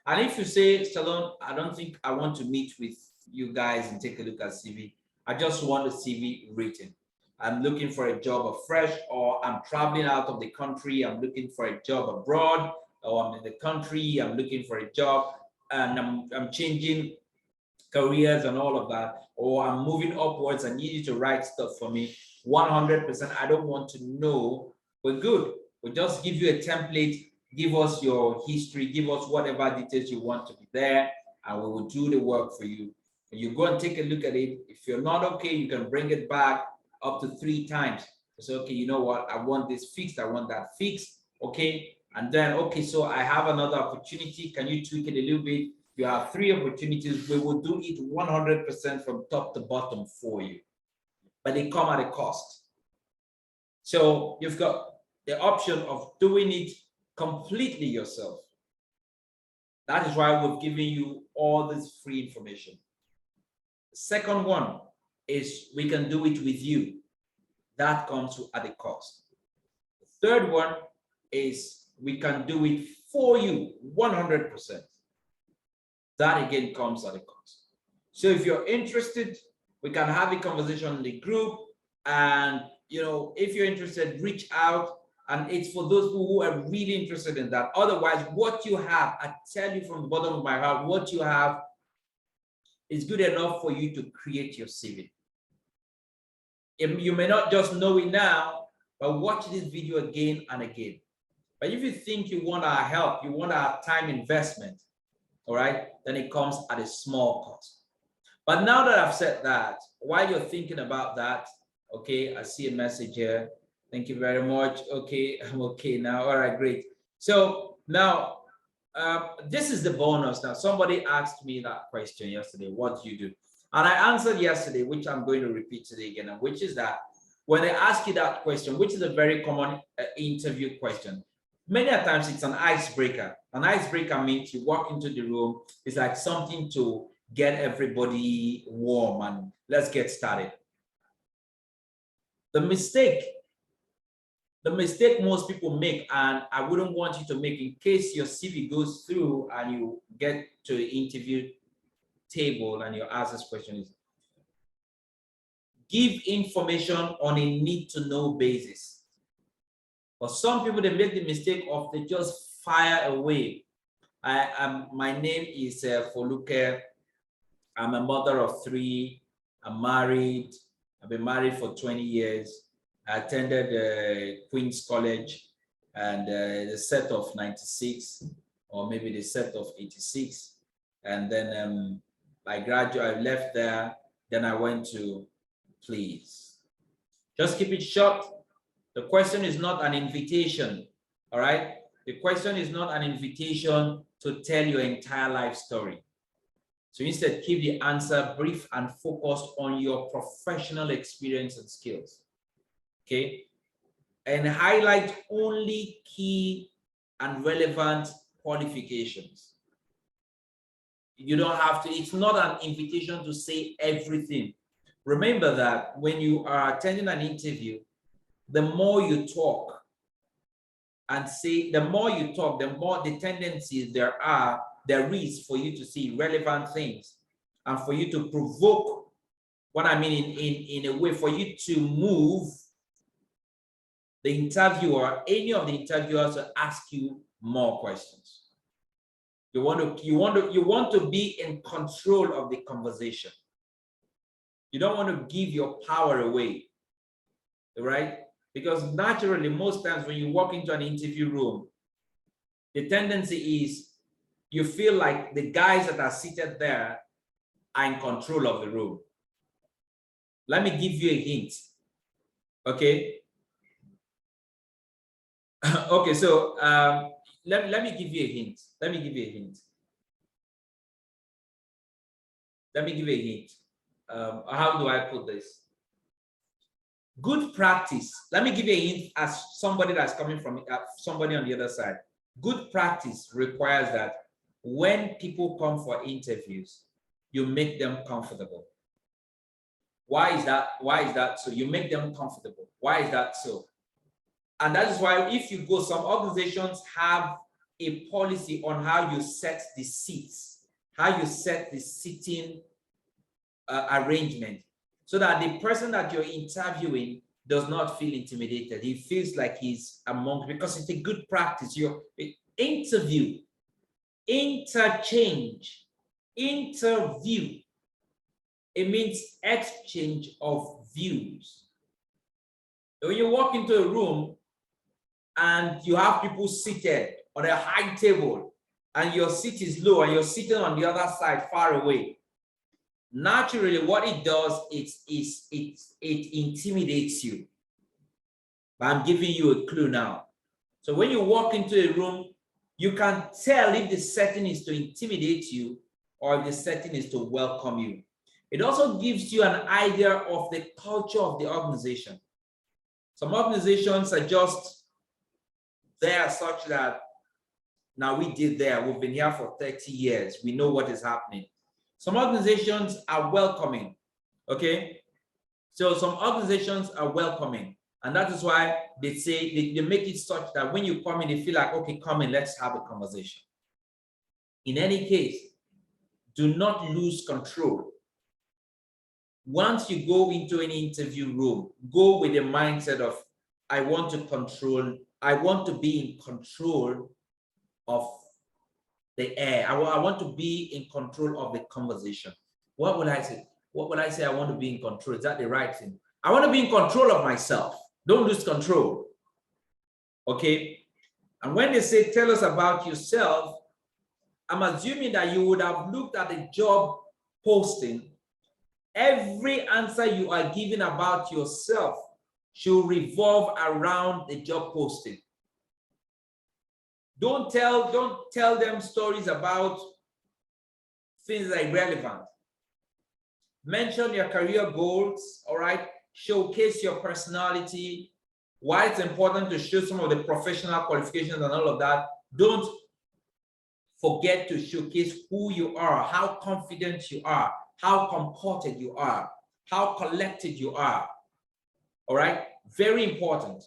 And if you say, Stallone, I don't think I want to meet with you guys and take a look at CV. I just want the CV written. I'm looking for a job afresh, or I'm traveling out of the country. I'm looking for a job abroad, or I'm in the country. I'm looking for a job, and I'm changing careers and all of that, or I'm moving upwards. I need you to write stuff for me. 100%. I don't want to know. We're good. We'll just give you a template. Give us your history. Give us whatever details you want to be there, and we will do the work for you. And you go and take a look at it. If you're not okay, you can bring it back up to 3 times. Say, okay, you know what? I want this fixed. I want that fixed. Okay. And then, okay, so I have another opportunity. Can you tweak it a little bit? You have 3 opportunities. We will do it 100% from top to bottom for you, but they come at a cost. So you've got the option of doing it completely yourself. That is why we've given you all this free information. The second one is we can do it with you. That comes at a cost. The third one is we can do it for you 100%. That again comes at a cost. So if you're interested, we can have a conversation in the group, and you know, if you're interested, reach out. And it's for those who are really interested in that. Otherwise, what you have, I tell you from the bottom of my heart, what you have is good enough for you to create your CV. You may not just know it now, but watch this video again and again. But if you think you want our help, you want our time investment, all right, then it comes at a small cost. But now that I've said that, while you're thinking about that, okay, I see a message here. Thank you very much. Okay, I'm okay now. All right, great. So now, this is the bonus. Now, somebody asked me that question yesterday, what do you do? And I answered yesterday, which I'm going to repeat today again, which is that when they ask you that question, which is a very common interview question, many a times it's an icebreaker. An icebreaker means you walk into the room, it's like something to get everybody warm and let's get started. The mistake most people make, and I wouldn't want you to make in case your CV goes through and you get to the interview table and you're asked this question, is give information on a need-to-know basis. For some people, they make the mistake of they just fire away. My name is Foluke. I'm a mother of 3. I'm married. I've been married for 20 years. I attended Queen's College and the set of 96, or maybe the set of 86. And then I left there. Then I went to, please. Just keep it short. The question is not an invitation, all right? The question is not an invitation to tell your entire life story. So instead, keep the answer brief and focused on your professional experience and skills, okay? And highlight only key and relevant qualifications. You don't have to, it's not an invitation to say everything. Remember that when you are attending an interview, the more you talk and say, the more you talk, the more the tendencies there is for you to see relevant things and for you to provoke, what I mean in a way for you to move the interviewer, any of the interviewers to ask you more questions. You want to be in control of the conversation. You don't want to give your power away, right? Because naturally, most times when you walk into an interview room, the tendency is you feel like the guys that are seated there are in control of the room. Let me give you a hint, okay? Okay, so let me give you a hint. Let me give you a hint. Let me give you a hint. How do I put this? Good practice. Let me give you a hint as somebody that's coming from somebody on the other side. Good practice requires that when people come for interviews, you make them comfortable. Why is that? Why is that so? You make them comfortable. Why is that so? And that is why if you go, some organizations have a policy on how you set the seats, how you set the sitting arrangement, so that the person that you're interviewing does not feel intimidated. He feels like he's among, because it's a good practice. Your interview, interchange, interview. It means exchange of views. When you walk into a room and you have people seated on a high table and your seat is low and you're sitting on the other side far away, naturally what it does is it intimidates you. But I'm giving you a clue now. So when you walk into a room, you can tell if the setting is to intimidate you or if the setting is to welcome you. It also gives you an idea of the culture of the organization. Some organizations are just there such that, now we did there, we've been here for 30 years, we know what is happening. Some organizations are welcoming, okay? So some organizations are welcoming, and that is why they say, they make it such that when you come in, they feel like, okay, come in, let's have a conversation. In any case, do not lose control. Once you go into an interview room, go with the mindset of, I want to control, I want to be in control of the air. I want to be in control of the conversation. What will I say? What will I say? I want to be in control. Is that the right thing? I want to be in control of myself. Don't lose control. Okay? And when they say, tell us about yourself, I'm assuming that you would have looked at the job posting. Every answer you are giving about yourself should revolve around the job posting. Don't tell them stories about things that are irrelevant. Mention your career goals, all right? Showcase your personality, why it's important to show some of the professional qualifications and all of that. Don't forget to showcase who you are, how confident you are, how comported you are, how collected you are, all right? Very important.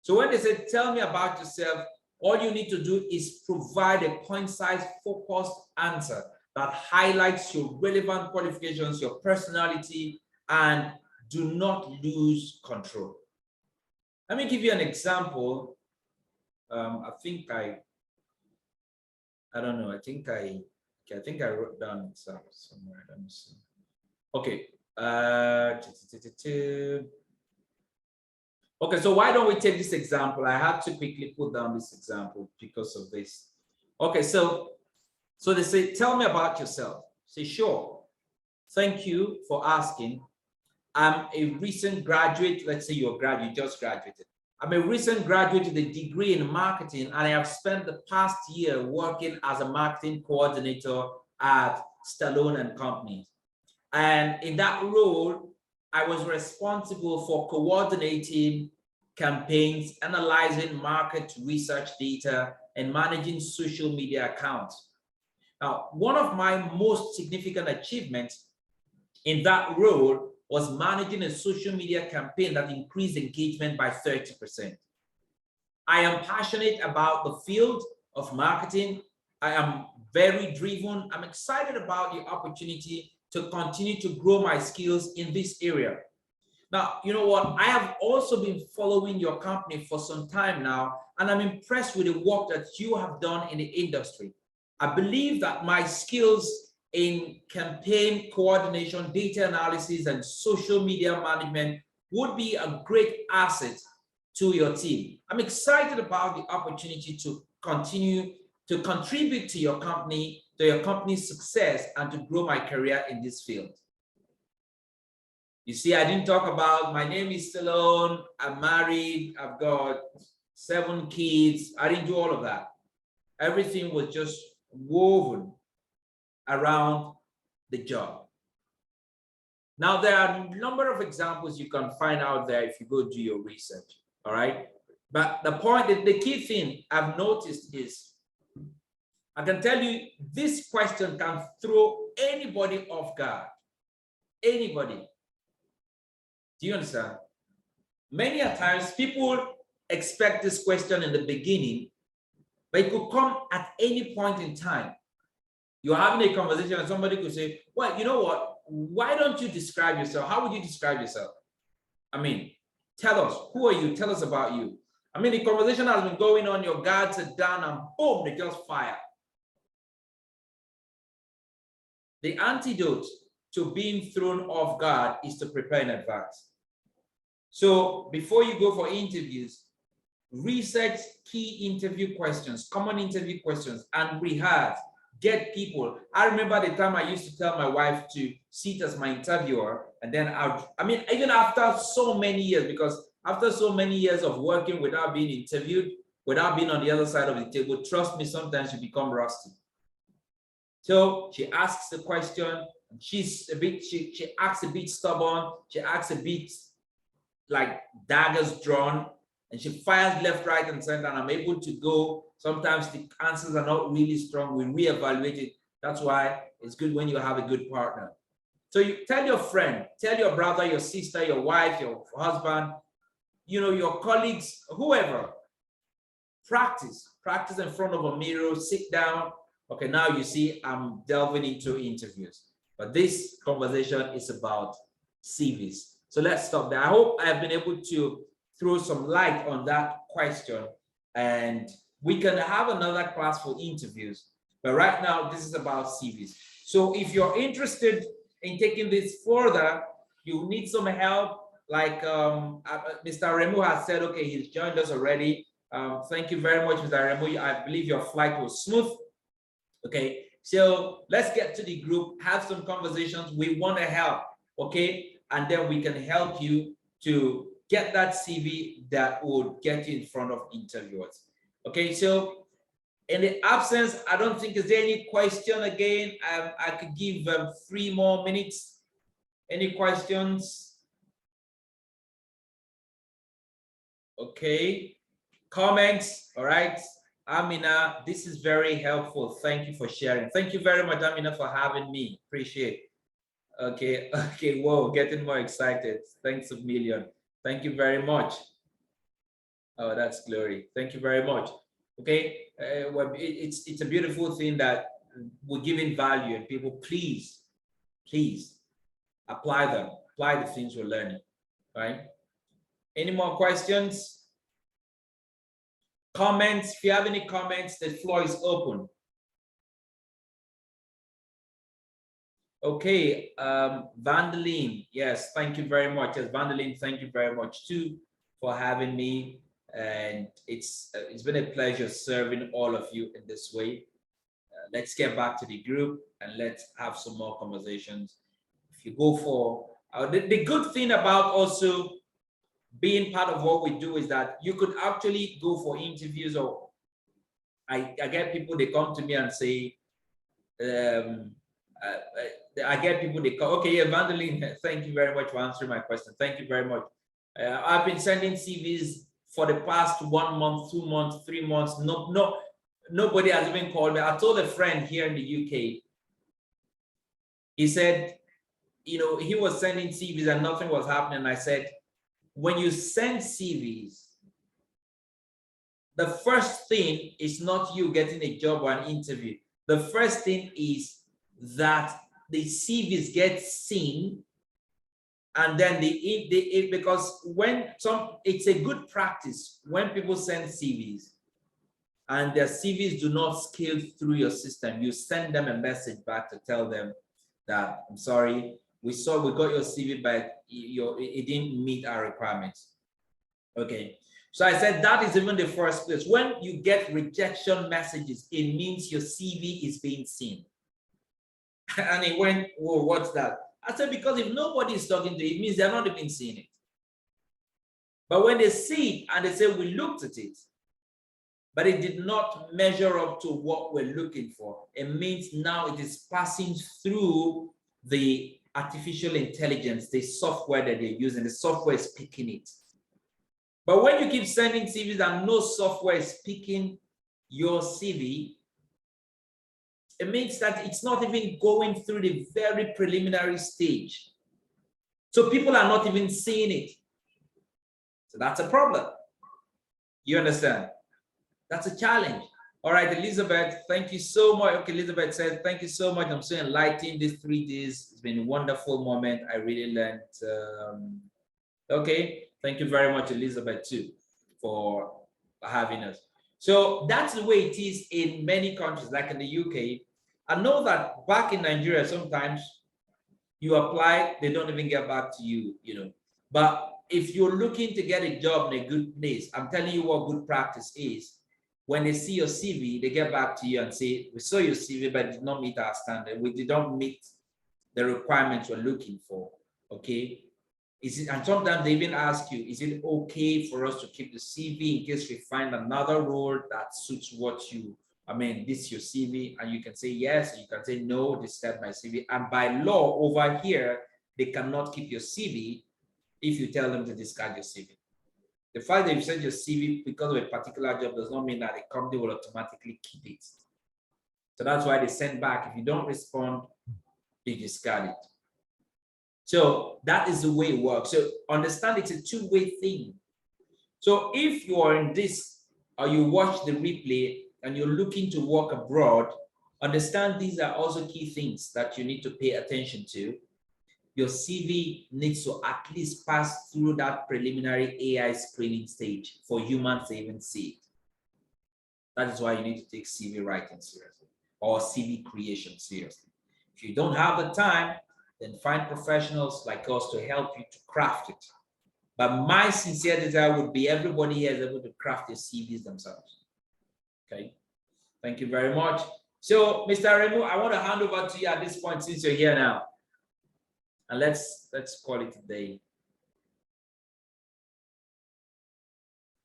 So when they say, tell me about yourself, all you need to do is provide a concise, focused answer that highlights your relevant qualifications, your personality, and do not lose control. Let me give you an example. I don't know. I think I wrote down example somewhere. Let me see. Okay. Okay, so why don't we take this example? I had to quickly put down this example because of this. Okay, so they say, tell me about yourself. Say, sure. Thank you for asking. I'm a recent graduate. Let's say you're a graduate, you just graduated. I'm a recent graduate with a degree in marketing, and I have spent the past year working as a marketing coordinator at Stallone-Obaraemi. And in that role, I was responsible for coordinating campaigns, analyzing market research data, and managing social media accounts. Now, one of my most significant achievements in that role was managing a social media campaign that increased engagement by 30%. I am passionate about the field of marketing. I am very driven. I'm excited about the opportunity to continue to grow my skills in this area. Now, you know what? I have also been following your company for some time now, and I'm impressed with the work that you have done in the industry. I believe that my skills in campaign coordination, data analysis, and social media management would be a great asset to your team. I'm excited about the opportunity to continue to contribute to your company, to your company's success, and to grow my career in this field. You see, I didn't talk about, my name is Stallone, I'm married, I've got 7 kids. I didn't do all of that. Everything was just woven around the job. Now, there are a number of examples you can find out there if you go do your research, all right? But the point, the key thing I've noticed is, I can tell you this question can throw anybody off guard. Anybody. Do you understand? Many a times people expect this question in the beginning, but it could come at any point in time. You're having a conversation and somebody could say, well, you know what? Why don't you describe yourself? How would you describe yourself? I mean, tell us, who are you? Tell us about you. I mean, the conversation has been going on, your guards are down and boom, they just fire. The antidote to being thrown off guard is to prepare in advance. So before you go for interviews, research key interview questions, common interview questions, and rehearse. Get people. I remember the time I used to tell my wife to sit as my interviewer, and then I mean, even after so many years, because after so many years of working without being interviewed, without being on the other side of the table, trust me, sometimes you become rusty. So she asks the question, she's a bit, she acts a bit stubborn, she acts a bit like daggers drawn, and she fires left, right, and center, and I'm able to go. Sometimes the answers are not really strong. We reevaluate it. That's why it's good when you have a good partner. So you tell your friend, tell your brother, your sister, your wife, your husband, you know, your colleagues, whoever, practice in front of a mirror, sit down. Okay, now you see I'm delving into interviews, but this conversation is about CVs. So let's stop there. I hope I have been able to throw some light on that question, and we can have another class for interviews, but right now this is about CVs. So if you're interested in taking this further, you need some help, like Mr. Remu has said, okay, he's joined us already. Thank you very much, Mr. Remu. I believe your flight was smooth. Okay, so let's get to the group, have some conversations. We want to help, okay? And then we can help you to get that CV that would get you in front of interviewers. Okay, so in the absence, I don't think, is there any question again? I could give 3 more minutes. Any questions? Okay, comments, all right. Amina, this is very helpful. Thank you for sharing. Thank you very much, Amina, for having me. Appreciate it. Okay, okay, whoa, getting more excited. Thanks a million. Thank you very much. Oh, that's glory. Thank you very much. Okay, well, it's a beautiful thing that we're giving value, and people, please apply them, apply the things we're learning, right? Any more questions? Comments? If you have any comments, the floor is open. Okay, Vandeline, yes, thank you very much. Yes, Vandeline, thank you very much too for having me, and it's been a pleasure serving all of you in this way. Let's get back to the group and let's have some more conversations. If you go for the good thing about also being part of what we do is that you could actually go for interviews, or I get people, they come to me and say, I get people, they call, okay, yeah, Vandeline, thank you very much for answering my question. Thank you very much. I've been sending CVs for the past 1 month, 2 months, 3 months. Nobody has even called me. I told a friend here in the UK, he said, you know, he was sending CVs and nothing was happening. I said, when you send CVs, the first thing is not you getting a job or an interview. The first thing is that the CVs get seen, and then because when it's a good practice when people send CVs and their CVs do not scale through your system, you send them a message back to tell them that, I'm sorry, we got your CV, but it didn't meet our requirements. Okay, so I said that is even the first place. When you get rejection messages, it means your CV is being seen. And he went, whoa, what's that? I said, because if nobody is talking to you, it means they're not even seeing it. But when they see it and they say, we looked at it, but it did not measure up to what we're looking for. It means now it is passing through the artificial intelligence, the software that they're using. The software is picking it. But when you keep sending CVs and no software is picking your CV, it means that it's not even going through the very preliminary stage. So people are not even seeing it. So that's a problem. You understand? That's a challenge. All right, Elizabeth, thank you so much. Okay, Elizabeth said, thank you so much. I'm so enlightened these 3 days. It's been a wonderful moment. I really learned. Okay, thank you very much, Elizabeth, too, for having us. So that's the way it is in many countries, like in the UK. I know that back in Nigeria, sometimes you apply, they don't even get back to you, you know. But if you're looking to get a job in a good place, I'm telling you what good practice is. When they see your CV, they get back to you and say, we saw your CV, but it did not meet our standard. We did not meet the requirements we're looking for, okay? Is it, and sometimes they even ask you, is it okay for us to keep the CV in case we find another role that suits what you, I mean, this is your CV, and you can say yes, and you can say no, this is my CV. And by law over here, they cannot keep your CV if you tell them to discard your CV. The fact that you send your CV because of a particular job does not mean that the company will automatically keep it. So that's why they send back. If you don't respond, they discard it. So that is the way it works. So understand it's a two-way thing. So if you are in this, or you watch the replay and you're looking to work abroad, understand these are also key things that you need to pay attention to. Your CV needs to at least pass through that preliminary AI screening stage for humans to even see it. That is why you need to take CV writing seriously or CV creation seriously. If you don't have the time, then find professionals like us to help you to craft it. But my sincere desire would be everybody here is able to craft their CVs themselves. Okay, thank you very much. So, Mr. Remu, I want to hand over to you at this point since you're here now. And let's call it a day.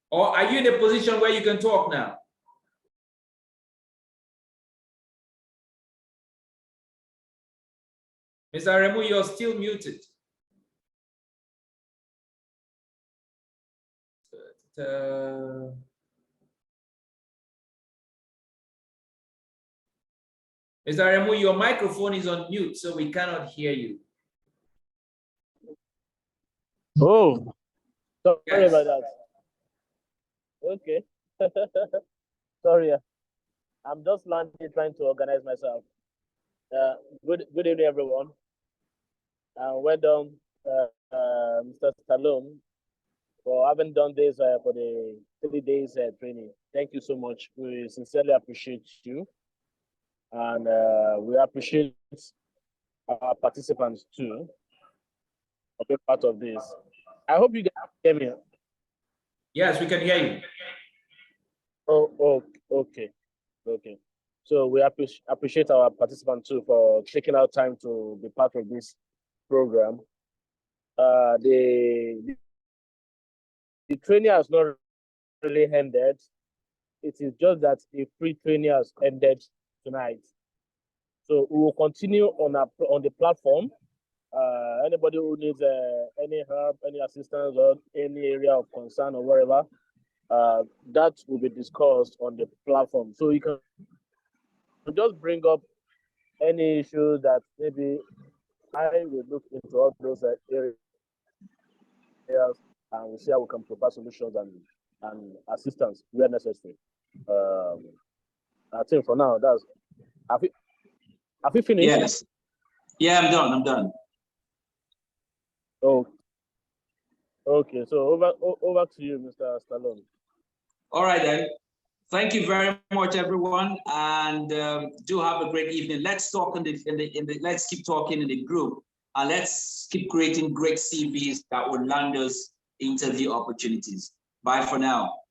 Or are you in a position where you can talk now? Mr. Remu, you're still muted. Mr. Remu, your microphone is on mute, so we cannot hear you. Oh, sorry Yes. about that. Okay. Sorry, I'm just landing, trying to organize myself. Good evening, everyone. Well done, Mr. Stallone, for having done this for the 3 days training. Thank you so much. We sincerely appreciate you, and we appreciate our participants too for being part of this. I hope you guys can hear me. Yes, we can hear you. Oh, okay. So we appreciate our participants too for taking out time to be part of this program. The training has not really ended. It is just that the free training has ended tonight. So we will continue on the platform. Anybody who needs any help, any assistance, or any area of concern or whatever, that will be discussed on the platform. So you can just bring up any issue that maybe I will look into all those areas, and we'll see how we can provide solutions and assistance where necessary. I think for now, that's. Have you finished? Yes. Yeah, I'm done. Oh, okay. So over to you, Mr. Stallone. All right then. Thank you very much, everyone, and do have a great evening. Let's talk let's keep talking in the group, and let's keep creating great CVs that will land us interview opportunities. Bye for now.